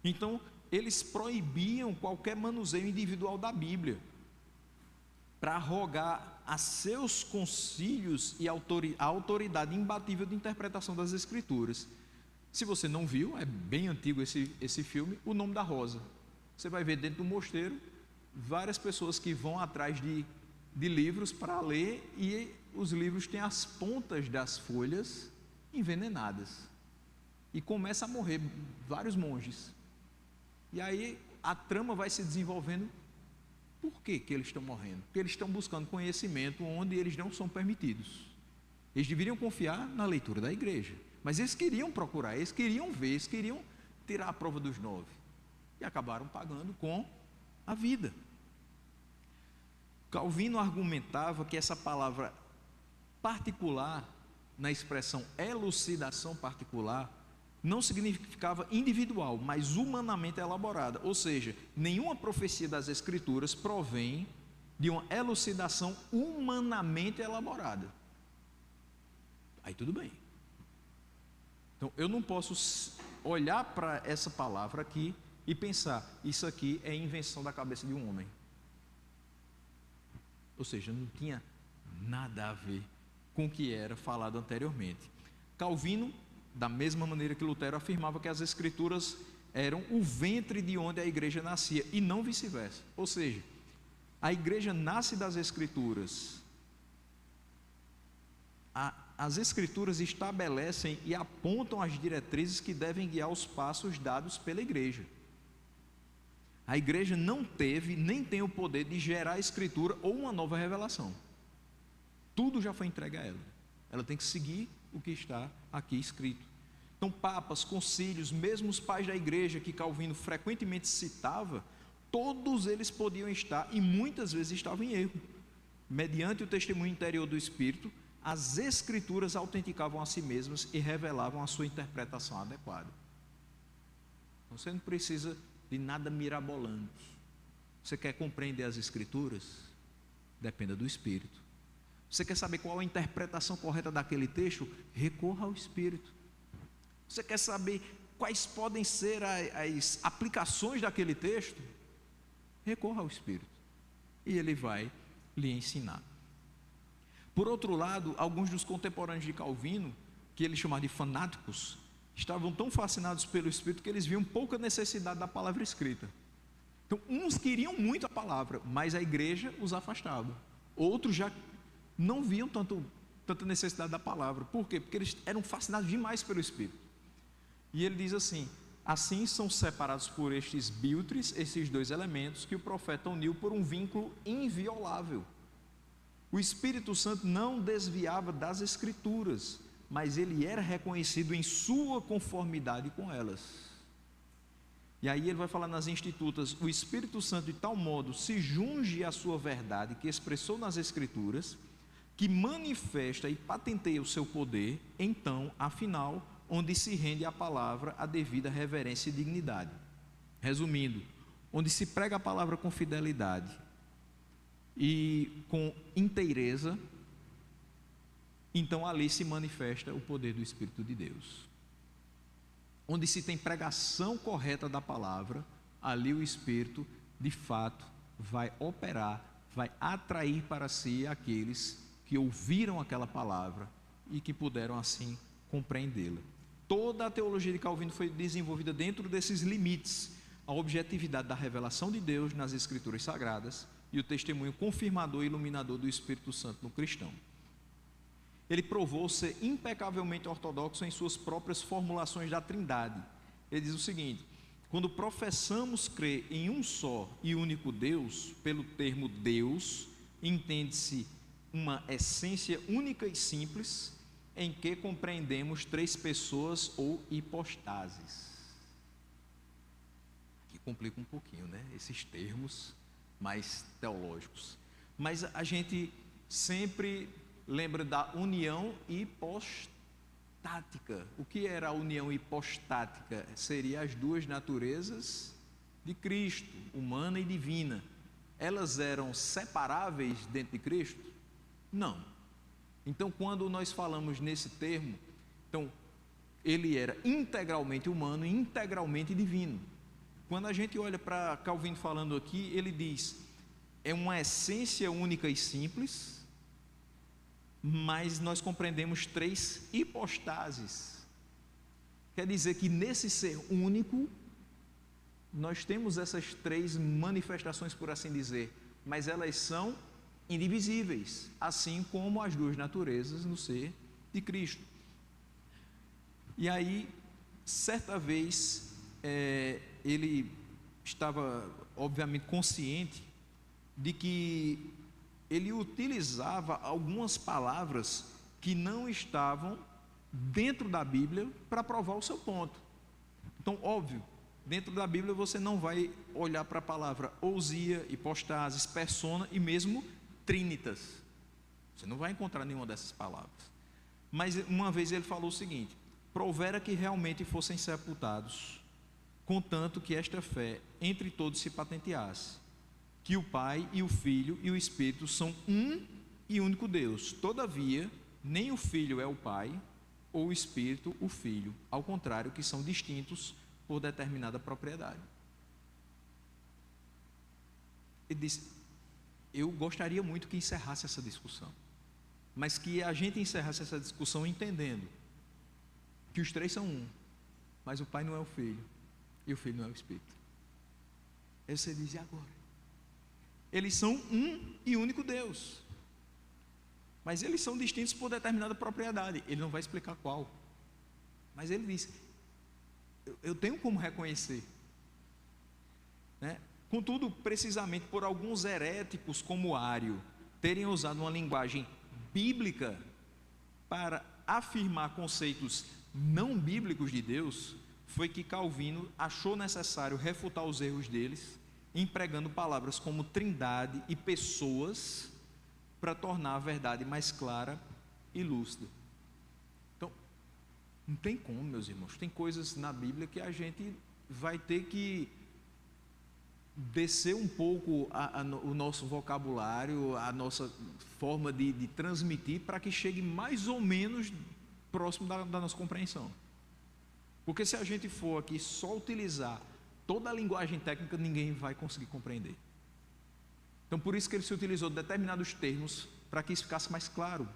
Então, eles proibiam qualquer manuseio individual da Bíblia, para rogar a seus concílios e a autoridade imbatível de interpretação das Escrituras. Se você não viu, é bem antigo esse filme, O Nome da Rosa. Você vai ver dentro do mosteiro várias pessoas que vão atrás de livros para ler, e os livros têm as pontas das folhas envenenadas. E começa a morrer vários monges. E aí a trama vai se desenvolvendo. Por que eles estão morrendo? Porque eles estão buscando conhecimento onde eles não são permitidos. Eles deveriam confiar na leitura da igreja, mas eles queriam procurar, eles queriam ver, eles queriam tirar a prova dos 9, e acabaram pagando com a vida. Calvino argumentava que essa palavra particular, na expressão elucidação particular, não significava individual, mas humanamente elaborada. Ou seja, nenhuma profecia das Escrituras provém de uma elucidação humanamente elaborada. Aí tudo bem. Então eu não posso olhar para essa palavra aqui e pensar, isso aqui é invenção da cabeça de um homem. Ou seja, não tinha nada a ver com o que era falado anteriormente. Calvino, da mesma maneira que Lutero, afirmava que as Escrituras eram o ventre de onde a igreja nascia, e não vice-versa. Ou seja, a igreja nasce das Escrituras. As Escrituras estabelecem e apontam as diretrizes que devem guiar os passos dados pela igreja. A igreja não teve, nem tem o poder de gerar a Escritura ou uma nova revelação. Tudo já foi entregue a ela. Ela tem que seguir o que está aqui escrito. Então, papas, concílios, mesmo os pais da igreja que Calvino frequentemente citava, todos eles podiam estar, e muitas vezes estavam em erro. Mediante o testemunho interior do Espírito, as Escrituras autenticavam a si mesmas e revelavam a sua interpretação adequada. Então, você não precisa de nada mirabolante. Você quer compreender as Escrituras? Dependa do Espírito. Você quer saber qual a interpretação correta daquele texto? Recorra ao Espírito. Você quer saber quais podem ser as aplicações daquele texto? Recorra ao Espírito, e ele vai lhe ensinar. Por outro lado, alguns dos contemporâneos de Calvino, que ele chamava de fanáticos, estavam tão fascinados pelo Espírito que eles viam pouca necessidade da palavra escrita. Então, uns queriam muito a palavra, mas a igreja os afastava. Outros já não viam tanta necessidade da palavra. Por quê? Porque eles eram fascinados demais pelo Espírito. E ele diz assim: assim são separados por estes biltres, esses dois elementos, que o profeta uniu por um vínculo inviolável. O Espírito Santo não desviava das Escrituras, mas ele era reconhecido em sua conformidade com elas. E aí ele vai falar nas Institutas: o Espírito Santo de tal modo se junge à sua verdade, que expressou nas Escrituras, que manifesta e patenteia o seu poder, então, afinal, onde se rende à palavra a devida reverência e dignidade. Resumindo, onde se prega a palavra com fidelidade e com inteireza, então ali se manifesta o poder do Espírito de Deus. Onde se tem pregação correta da palavra, ali o Espírito, de fato, vai operar, vai atrair para si aqueles que ouviram aquela palavra e que puderam assim compreendê-la. Toda a teologia de Calvino foi desenvolvida dentro desses limites: a objetividade da revelação de Deus nas Escrituras Sagradas e o testemunho confirmador e iluminador do Espírito Santo no cristão. Ele provou ser impecavelmente ortodoxo em suas próprias formulações da Trindade. Ele diz o seguinte: quando professamos crer em um só e único Deus, pelo termo Deus, entende-se uma essência única e simples, em que compreendemos três pessoas ou hipostases. Aqui complica um pouquinho, né? Esses termos mais teológicos. Mas a gente sempre lembra da união hipostática. O que era a união hipostática? Seria as duas naturezas de Cristo, humana e divina. Elas eram separáveis dentro de Cristo? Não. Então, quando nós falamos nesse termo, então, ele era integralmente humano e integralmente divino. Quando a gente olha para Calvino falando aqui, ele diz, é uma essência única e simples, mas nós compreendemos três hipostases. Quer dizer que nesse ser único, nós temos essas três manifestações, por assim dizer, mas elas são indivisíveis, assim como as duas naturezas no ser de Cristo. E aí, certa vez, ele estava, obviamente, consciente de que ele utilizava algumas palavras que não estavam dentro da Bíblia para provar o seu ponto. Então, óbvio, dentro da Bíblia você não vai olhar para a palavra ousia, hipostasis, persona e mesmo trinitas. Você não vai encontrar nenhuma dessas palavras. Mas uma vez ele falou o seguinte: provera que realmente fossem sepultados, contanto que esta fé entre todos se patenteasse, que o Pai e o Filho e o Espírito são um e único Deus. Todavia, nem o Filho é o Pai, ou o Espírito o Filho. Ao contrário, que são distintos por determinada propriedade. Ele disse, eu gostaria muito que encerrasse essa discussão, mas que a gente encerrasse essa discussão entendendo que os três são um, mas o Pai não é o Filho, e o Filho não é o Espírito. Aí você diz, e agora? Eles são um e único Deus, mas eles são distintos por determinada propriedade. Ele não vai explicar qual, mas ele diz, eu tenho como reconhecer, né? Contudo, precisamente por alguns heréticos como Ário terem usado uma linguagem bíblica para afirmar conceitos não bíblicos de Deus, foi que Calvino achou necessário refutar os erros deles, empregando palavras como trindade e pessoas para tornar a verdade mais clara e lúcida. Então, não tem como, meus irmãos, tem coisas na Bíblia que a gente vai ter que descer um pouco o nosso vocabulário, a nossa forma de transmitir, para que chegue mais ou menos próximo da nossa compreensão. Porque se a gente for aqui só utilizar toda a linguagem técnica, ninguém vai conseguir compreender. Então, por isso que ele se utilizou determinados termos, para que isso ficasse mais claro,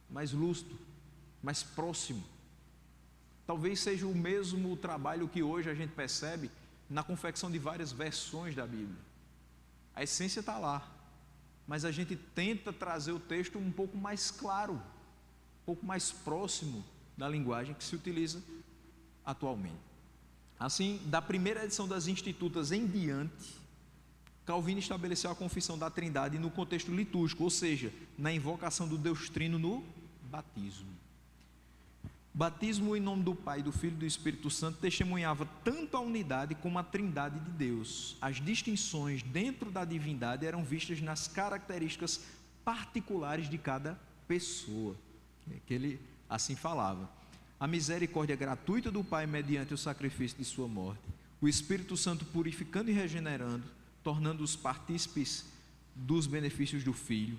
mais lúcido, mais próximo. Talvez seja o mesmo trabalho que hoje a gente percebe na confecção de várias versões da Bíblia. A essência está lá, mas a gente tenta trazer o texto um pouco mais claro, um pouco mais próximo da linguagem que se utiliza atualmente. Assim, da primeira edição das Institutas em diante, Calvino estabeleceu a confissão da Trindade no contexto litúrgico, ou seja, na invocação do Deus Trino no batismo. Batismo em nome do Pai, do Filho e do Espírito Santo testemunhava tanto a unidade como a trindade de Deus. As distinções dentro da divindade eram vistas nas características particulares de cada pessoa, que ele assim falava. A misericórdia gratuita do Pai mediante o sacrifício de sua morte, o Espírito Santo purificando e regenerando, tornando-os partícipes dos benefícios do Filho.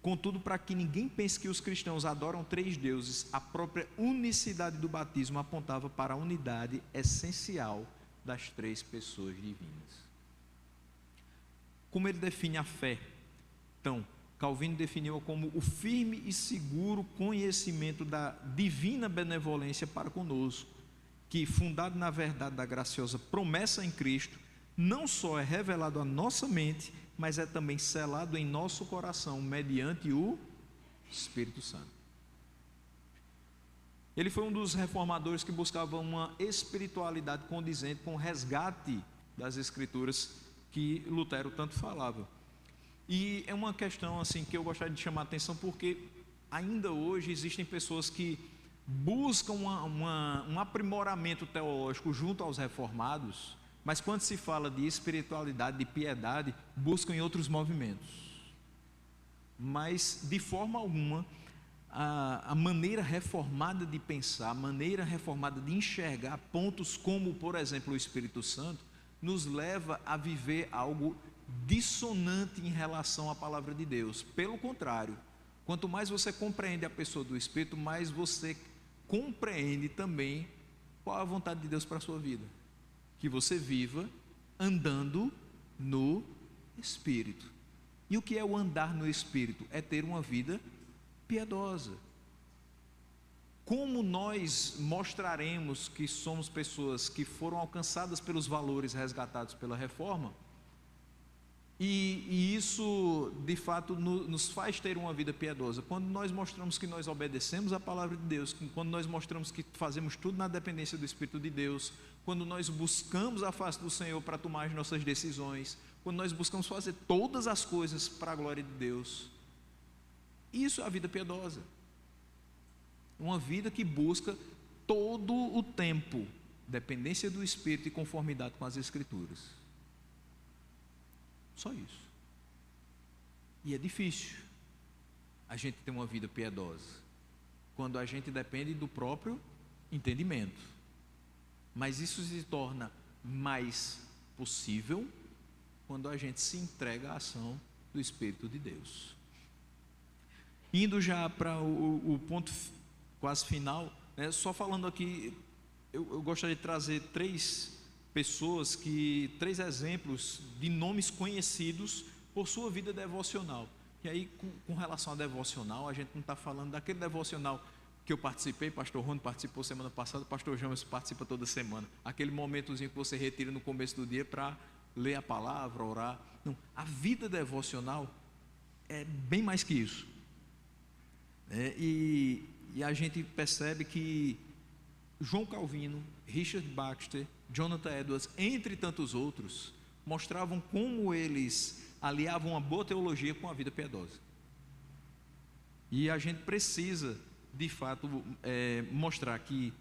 Contudo, para que ninguém pense que os cristãos adoram três deuses, a própria unicidade do batismo apontava para a unidade essencial das três pessoas divinas. Como ele define a fé? Então, Calvino definiu-a como o firme e seguro conhecimento da divina benevolência para conosco, que, fundado na verdade da graciosa promessa em Cristo, não só é revelado à nossa mente, mas é também selado em nosso coração mediante o Espírito Santo. Ele foi um dos reformadores que buscava uma espiritualidade condizente com o resgate das Escrituras que Lutero tanto falava. E é uma questão assim que eu gostaria de chamar a atenção, porque ainda hoje existem pessoas que buscam um aprimoramento teológico junto aos reformados, mas quando se fala de espiritualidade, de piedade, buscam em outros movimentos. Mas, de forma alguma, a maneira reformada de pensar, a maneira reformada de enxergar pontos como, por exemplo, o Espírito Santo, nos leva a viver algo dissonante em relação à palavra de Deus. Pelo contrário, quanto mais você compreende a pessoa do Espírito, mais você compreende também qual é a vontade de Deus para a sua vida. Que você viva andando no Espírito. E o que é o andar no Espírito? É ter uma vida piedosa. Como nós mostraremos que somos pessoas que foram alcançadas pelos valores resgatados pela reforma, e isso de fato nos faz ter uma vida piedosa? Quando nós mostramos que nós obedecemos a palavra de Deus, quando nós mostramos que fazemos tudo na dependência do Espírito de Deus, quando nós buscamos a face do Senhor para tomar as nossas decisões, quando nós buscamos fazer todas as coisas para a glória de Deus, isso é a vida piedosa. Uma vida que busca todo o tempo dependência do Espírito e conformidade com as Escrituras. Só isso. E é difícil a gente ter uma vida piedosa quando a gente depende do próprio entendimento. Mas isso se torna mais possível quando a gente se entrega à ação do Espírito de Deus. Indo já para o ponto quase final, né, só falando aqui, eu gostaria de trazer três exemplos de nomes conhecidos por sua vida devocional. E aí, com relação a devocional, a gente não está falando daquele devocional que eu participei, pastor Rony participou semana passada, pastor James participa toda semana, aquele momentozinho que você retira no começo do dia para ler a palavra, orar. Não, a vida devocional é bem mais que isso. E a gente percebe que João Calvino, Richard Baxter, Jonathan Edwards, entre tantos outros, mostravam como eles aliavam a boa teologia com a vida piedosa. E a gente precisa, de fato, mostrar que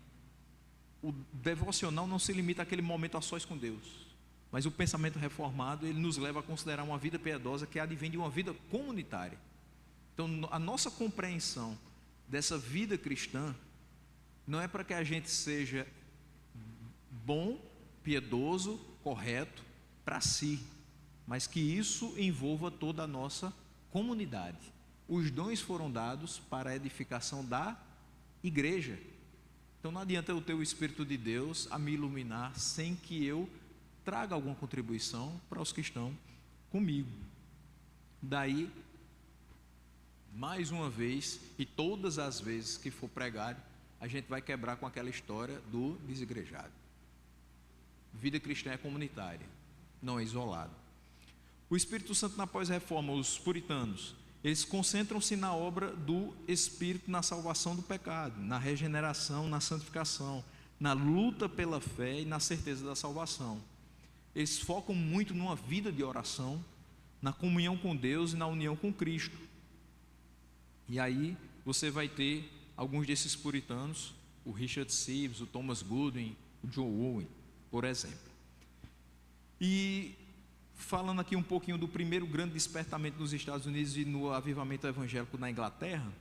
o devocional não se limita àquele momento a sós com Deus, mas o pensamento reformado, ele nos leva a considerar uma vida piedosa que advém de uma vida comunitária. Então, a nossa compreensão dessa vida cristã não é para que a gente seja bom, piedoso, correto para si, mas que isso envolva toda a nossa comunidade. Os dons foram dados para a edificação da igreja. Então não adianta eu ter o Espírito de Deus a me iluminar sem que eu traga alguma contribuição para os que estão comigo. Daí, mais uma vez, e todas as vezes que for pregado, a gente vai quebrar com aquela história do desigrejado. Vida cristã é comunitária, não é isolada. O Espírito Santo na pós-reforma, os puritanos, eles concentram-se na obra do Espírito na salvação do pecado, na regeneração, na santificação, na luta pela fé e na certeza da salvação. Eles focam muito numa vida de oração, na comunhão com Deus e na união com Cristo. E aí você vai ter alguns desses puritanos, o Richard Sibbes, o Thomas Goodwin, o John Owen, por exemplo. E falando aqui um pouquinho do primeiro grande despertamento nos Estados Unidos e no avivamento evangélico na Inglaterra,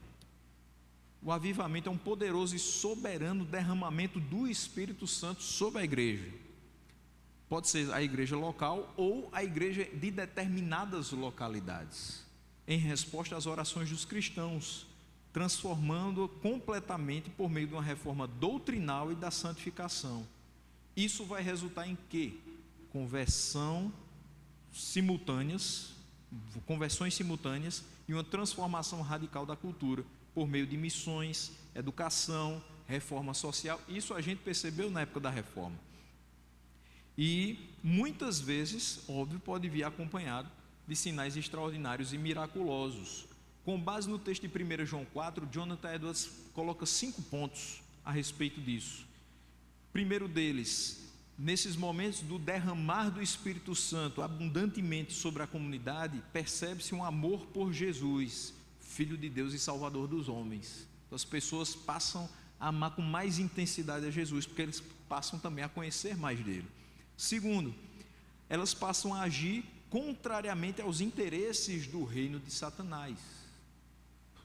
o avivamento é um poderoso e soberano derramamento do Espírito Santo sobre a igreja. Pode ser a igreja local ou a igreja de determinadas localidades, em resposta às orações dos cristãos, transformando-a completamente por meio de uma reforma doutrinal e da santificação. Isso vai resultar em quê? Conversões simultâneas e uma transformação radical da cultura, por meio de missões, educação, reforma social. Isso a gente percebeu na época da reforma. E muitas vezes, óbvio, pode vir acompanhado de sinais extraordinários e miraculosos. Com base no texto de 1 João 4, Jonathan Edwards coloca 5 pontos a respeito disso. Primeiro deles, nesses momentos do derramar do Espírito Santo abundantemente sobre a comunidade, percebe-se um amor por Jesus, Filho de Deus e Salvador dos homens. Então, as pessoas passam a amar com mais intensidade a Jesus, porque eles passam também a conhecer mais dele. Segundo, elas passam a agir contrariamente aos interesses do reino de Satanás.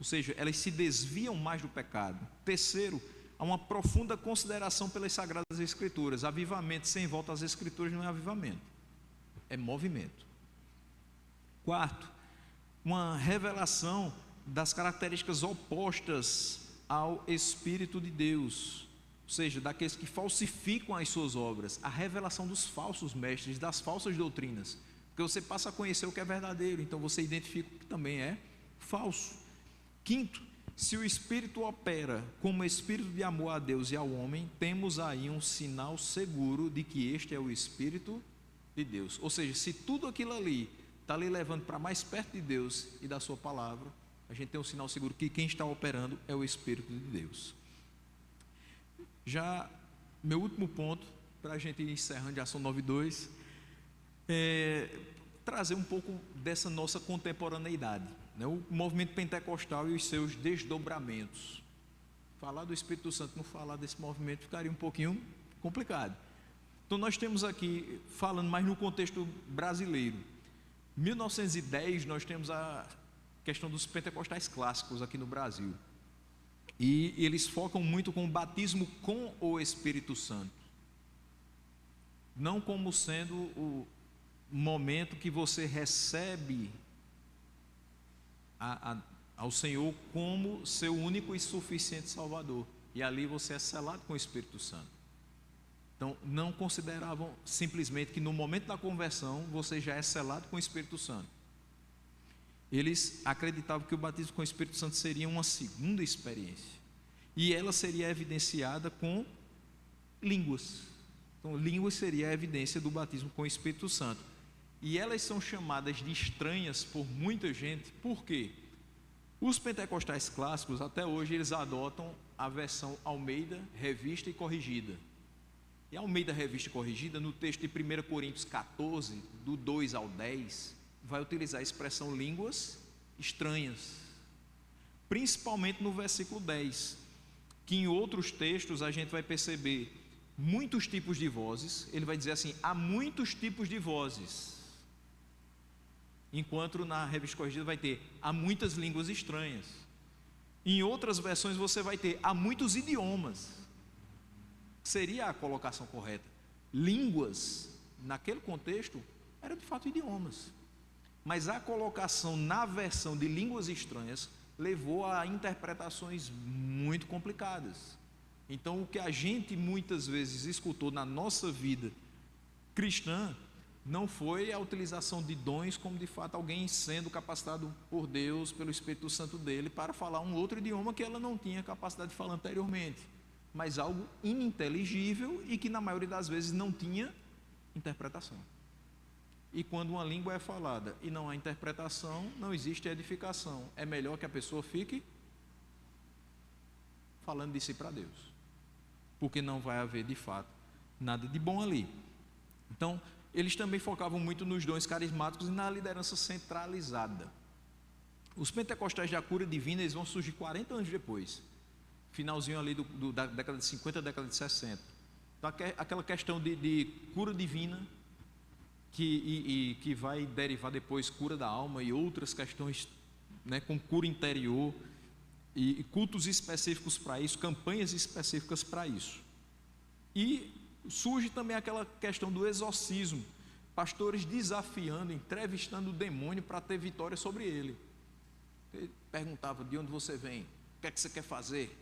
ou seja, elas se desviam mais do pecado. Terceiro, há uma profunda consideração pelas Sagradas Escrituras. Avivamento sem volta às Escrituras não é avivamento, é movimento. Quarto, uma revelação das características opostas ao Espírito de Deus, ou seja, daqueles que falsificam as suas obras, a revelação dos falsos mestres, das falsas doutrinas, porque você passa a conhecer o que é verdadeiro, então você identifica o que também é falso. Quinto, se o Espírito opera como Espírito de amor a Deus e ao homem, temos aí um sinal seguro de que este é o Espírito de Deus, ou seja, se tudo aquilo ali está lhe levando para mais perto de Deus e da sua palavra, a gente tem um sinal seguro que quem está operando é o Espírito de Deus. Já meu último ponto, para a gente ir encerrando, já são 9:02, é trazer um pouco dessa nossa contemporaneidade, né? O movimento pentecostal e os seus desdobramentos. Falar do Espírito Santo, não falar desse movimento, ficaria um pouquinho complicado. Então nós temos aqui, falando mais no contexto brasileiro, 1910 nós temos a questão dos pentecostais clássicos aqui no Brasil, e eles focam muito com o batismo com o Espírito Santo, não como sendo o momento que você recebe ao Senhor como seu único e suficiente Salvador, e ali você é selado com o Espírito Santo. Então não consideravam simplesmente que no momento da conversão você já é selado com o Espírito Santo. Eles acreditavam que o batismo com o Espírito Santo seria uma segunda experiência, e ela seria evidenciada com línguas. Então, línguas seria a evidência do batismo com o Espírito Santo, e elas são chamadas de estranhas por muita gente. Por quê? Os pentecostais clássicos, até hoje, eles adotam a versão Almeida, Revista e Corrigida. E a Almeida, Revista e Corrigida, no texto de 1 Coríntios 14, do 2 ao 10, vai utilizar a expressão línguas estranhas, principalmente no versículo 10, que em outros textos a gente vai perceber muitos tipos de vozes. Ele vai dizer assim: há muitos tipos de vozes, enquanto na Revista Corrigida vai ter há muitas línguas estranhas. Em outras versões você vai ter há muitos idiomas, seria a colocação correta. Línguas, naquele contexto, eram de fato idiomas, mas a colocação na versão de línguas estranhas levou a interpretações muito complicadas. Então, o que a gente muitas vezes escutou na nossa vida cristã não foi a utilização de dons como de fato alguém sendo capacitado por Deus, pelo Espírito Santo dele, para falar um outro idioma que ela não tinha capacidade de falar anteriormente, mas algo ininteligível e que na maioria das vezes não tinha interpretação. E quando uma língua é falada e não há interpretação, não existe edificação. É melhor que a pessoa fique falando de si para Deus, porque não vai haver de fato nada de bom ali. Então, eles também focavam muito nos dons carismáticos e na liderança centralizada. Os pentecostais da cura divina, eles vão surgir 40 anos depois, finalzinho ali da década de 50, década de 60. Então, aquela questão de cura divina, que vai derivar depois cura da alma e outras questões, né, com cura interior, e cultos específicos para isso, campanhas específicas para isso. E surge também aquela questão do exorcismo, pastores desafiando, entrevistando o demônio para ter vitória sobre ele. Ele perguntava: de onde você vem? O que é que você quer fazer?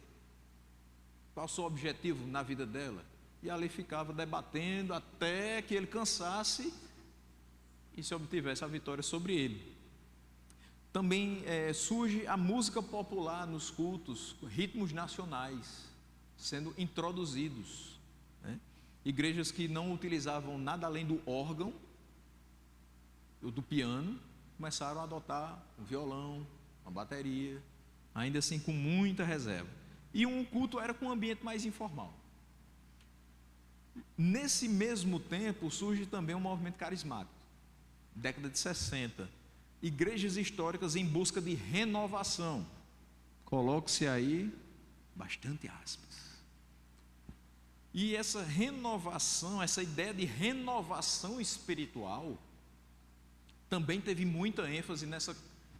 Qual o seu objetivo na vida dela? E ali ficava debatendo até que ele cansasse e se obtivesse a vitória sobre ele. Também surge a música popular nos cultos, ritmos nacionais sendo introduzidos, né? Igrejas que não utilizavam nada além do órgão, do piano, começaram a adotar um violão, uma bateria, ainda assim com muita reserva. E um culto era com um ambiente mais informal. Nesse mesmo tempo surge também um movimento carismático, década de 60, igrejas históricas em busca de renovação. Coloque-se aí bastante aspas. E essa renovação, essa ideia de renovação espiritual, também teve muita ênfase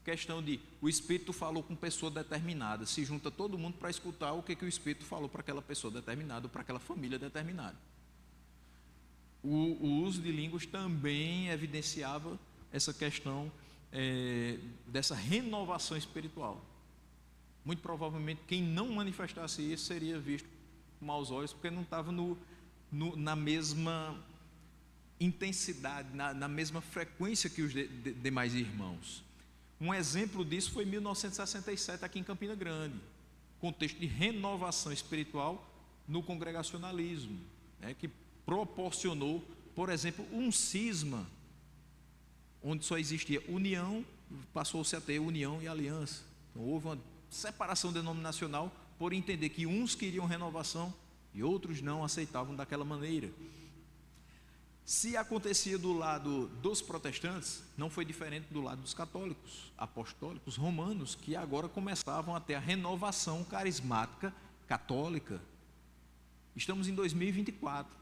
questão de o Espírito falou com pessoa determinada, se junta todo mundo para escutar o que o Espírito falou para aquela pessoa determinada, para aquela família determinada. O uso de línguas também evidenciava essa questão dessa renovação espiritual. Muito provavelmente quem não manifestasse isso seria visto com maus olhos, porque não estava na mesma intensidade, na mesma frequência que os demais irmãos. Um exemplo disso foi em 1967, aqui em Campina Grande, contexto de renovação espiritual no congregacionalismo, que proporcionou, por exemplo, um cisma, onde só existia união, passou-se a ter união e aliança. Então, houve uma separação denominacional por entender que uns queriam renovação e outros não aceitavam daquela maneira. Se acontecia do lado dos protestantes, não foi diferente do lado dos católicos, apostólicos, romanos, que agora começavam a ter a renovação carismática católica. Estamos em 2024,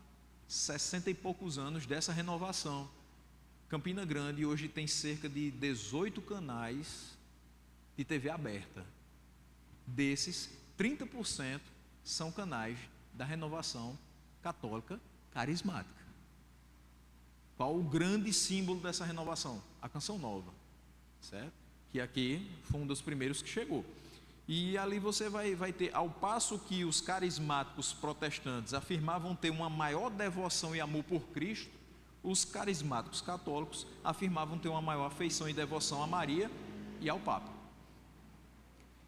60 e poucos anos dessa renovação. Campina Grande hoje tem cerca de 18 canais de TV aberta. Desses, 30% são canais da renovação católica carismática. Qual o grande símbolo dessa renovação? A Canção Nova, certo? Que aqui foi um dos primeiros que chegou. E ali você vai ter, ao passo que os carismáticos protestantes afirmavam ter uma maior devoção e amor por Cristo, os carismáticos católicos afirmavam ter uma maior afeição e devoção a Maria e ao Papa.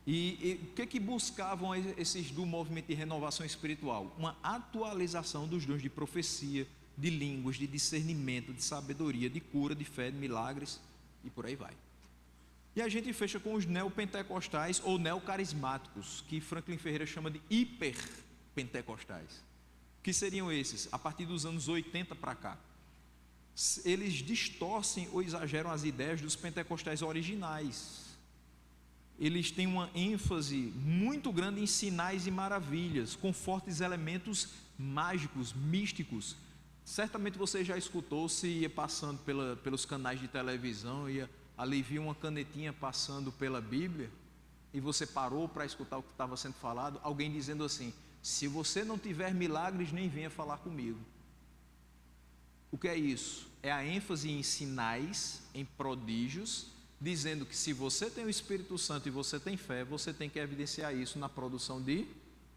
E o que buscavam esses do movimento de renovação espiritual? Uma atualização dos dons de profecia, de línguas, de discernimento, de sabedoria, de cura, de fé, de milagres e por aí vai. E a gente fecha com os neopentecostais ou neocarismáticos, que Franklin Ferreira chama de hiperpentecostais. Que seriam esses? A partir dos anos 80 para cá. Eles distorcem ou exageram as ideias dos pentecostais originais. Eles têm uma ênfase muito grande em sinais e maravilhas, com fortes elementos mágicos, místicos. Certamente você já escutou, se ia passando pelos canais de televisão, ali viu uma canetinha passando pela Bíblia, e você parou para escutar o que estava sendo falado, alguém dizendo assim: se você não tiver milagres, nem venha falar comigo. O que é isso? É a ênfase em sinais, em prodígios, dizendo que se você tem o Espírito Santo e você tem fé, você tem que evidenciar isso na produção de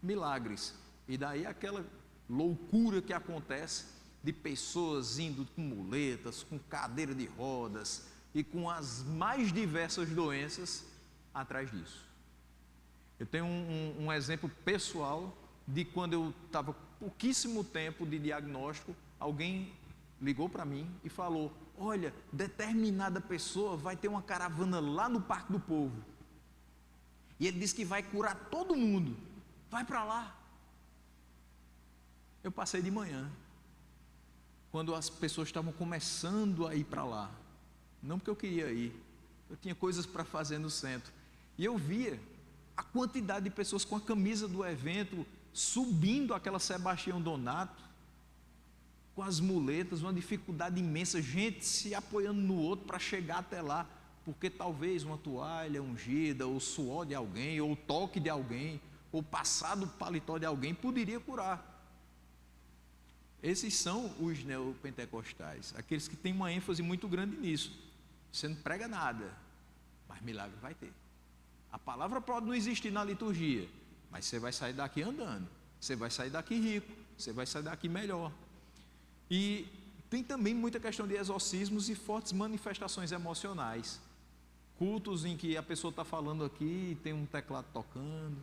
milagres. E daí aquela loucura que acontece de pessoas indo com muletas, com cadeira de rodas e com as mais diversas doenças atrás disso. Eu tenho um exemplo pessoal de quando eu estava pouquíssimo tempo de diagnóstico, alguém ligou para mim e falou: olha, determinada pessoa vai ter uma caravana lá no Parque do Povo, e ele disse que vai curar todo mundo, vai para lá. Eu passei de manhã, quando as pessoas estavam começando a ir para lá, não porque eu queria ir, eu tinha coisas para fazer no centro, e eu via a quantidade de pessoas com a camisa do evento, subindo aquela Sebastião Donato, com as muletas, uma dificuldade imensa, gente se apoiando no outro para chegar até lá, porque talvez uma toalha ungida, ou o suor de alguém, ou o toque de alguém, ou passar do paletó de alguém, poderia curar. Esses são os neopentecostais, aqueles que têm uma ênfase muito grande nisso. Você não prega nada, mas milagre vai ter. A palavra pode não existir na liturgia, mas você vai sair daqui andando, você vai sair daqui rico, você vai sair daqui melhor. E tem também muita questão de exorcismos e fortes manifestações emocionais. Cultos em que a pessoa está falando aqui e tem um teclado tocando,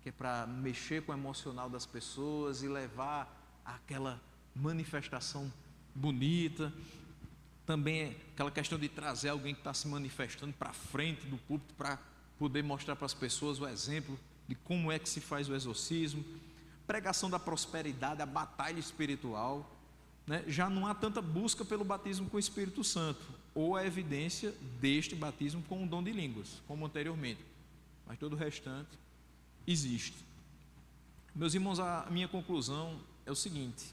que é para mexer com o emocional das pessoas e levar aquela manifestação bonita. Também é aquela questão de trazer alguém que está se manifestando para frente do púlpito para poder mostrar para as pessoas o exemplo de como é que se faz o exorcismo. Pregação da prosperidade, a batalha espiritual, né? Já não há tanta busca pelo batismo com o Espírito Santo, ou a evidência deste batismo com o dom de línguas, como anteriormente, mas todo o restante existe. Meus irmãos, a minha conclusão é o seguinte: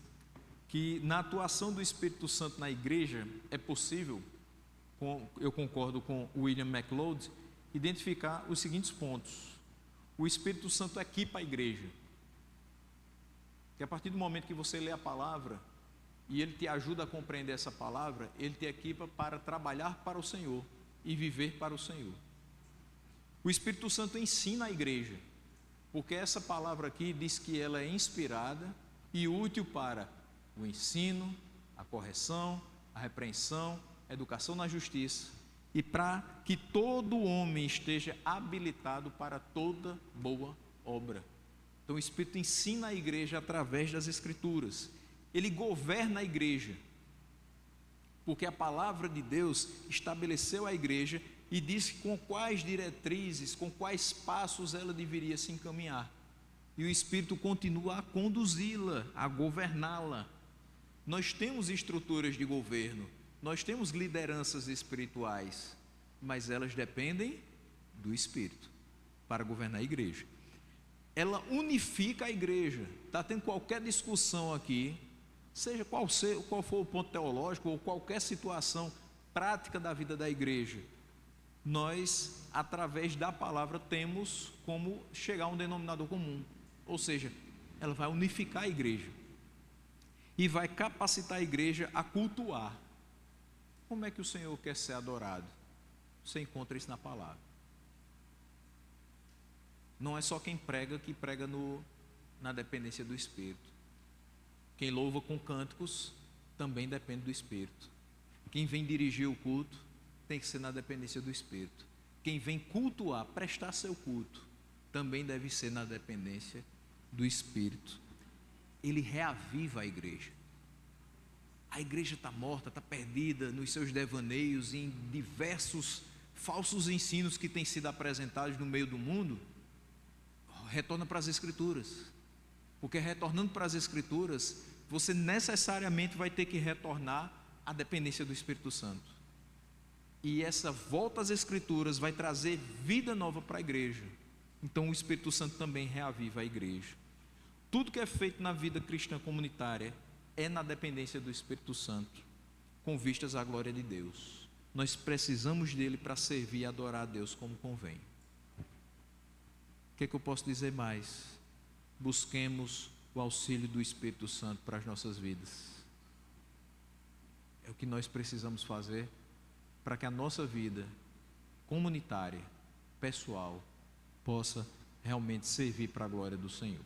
que na atuação do Espírito Santo na igreja é possível, eu concordo com William MacLeod, identificar os seguintes pontos. O Espírito Santo equipa a igreja. Que a partir do momento que você lê a palavra e ele te ajuda a compreender essa palavra, ele te equipa para trabalhar para o Senhor e viver para o Senhor. O Espírito Santo ensina a igreja, porque essa palavra aqui diz que ela é inspirada e útil para o ensino, a correção, a repreensão, a educação na justiça, e para que todo homem esteja habilitado para toda boa obra. Então o Espírito ensina a igreja através das Escrituras. Ele governa a igreja, porque a palavra de Deus estabeleceu a igreja e disse com quais diretrizes, com quais passos ela deveria se encaminhar. E o Espírito continua a conduzi-la, a governá-la. Nós temos estruturas de governo, nós temos lideranças espirituais, mas elas dependem do Espírito para governar a igreja. Ela unifica a igreja. Está tendo qualquer discussão aqui, seja qual for o ponto teológico ou qualquer situação prática da vida da igreja, nós, através da palavra, temos como chegar a um denominador comum. Ou seja, ela vai unificar a igreja e vai capacitar a igreja a cultuar. Como é que o Senhor quer ser adorado? Você encontra isso na palavra. Não é só quem prega que prega na dependência do Espírito. Quem louva com cânticos também depende do Espírito. Quem vem dirigir o culto tem que ser na dependência do Espírito. Quem vem cultuar, prestar seu culto, também deve ser na dependência do Espírito. Ele reaviva a igreja. A igreja está morta, está perdida nos seus devaneios, em diversos falsos ensinos que têm sido apresentados no meio do mundo. Retorna para as Escrituras, porque retornando para as Escrituras, você necessariamente vai ter que retornar à dependência do Espírito Santo. E essa volta às Escrituras vai trazer vida nova para a igreja. Então o Espírito Santo também reaviva a igreja. Tudo que é feito na vida cristã comunitária é na dependência do Espírito Santo, com vistas à glória de Deus. Nós precisamos dele para servir e adorar a Deus como convém. O que é que eu posso dizer mais? Busquemos o auxílio do Espírito Santo para as nossas vidas. É o que nós precisamos fazer para que a nossa vida comunitária, pessoal, possa realmente servir para a glória do Senhor.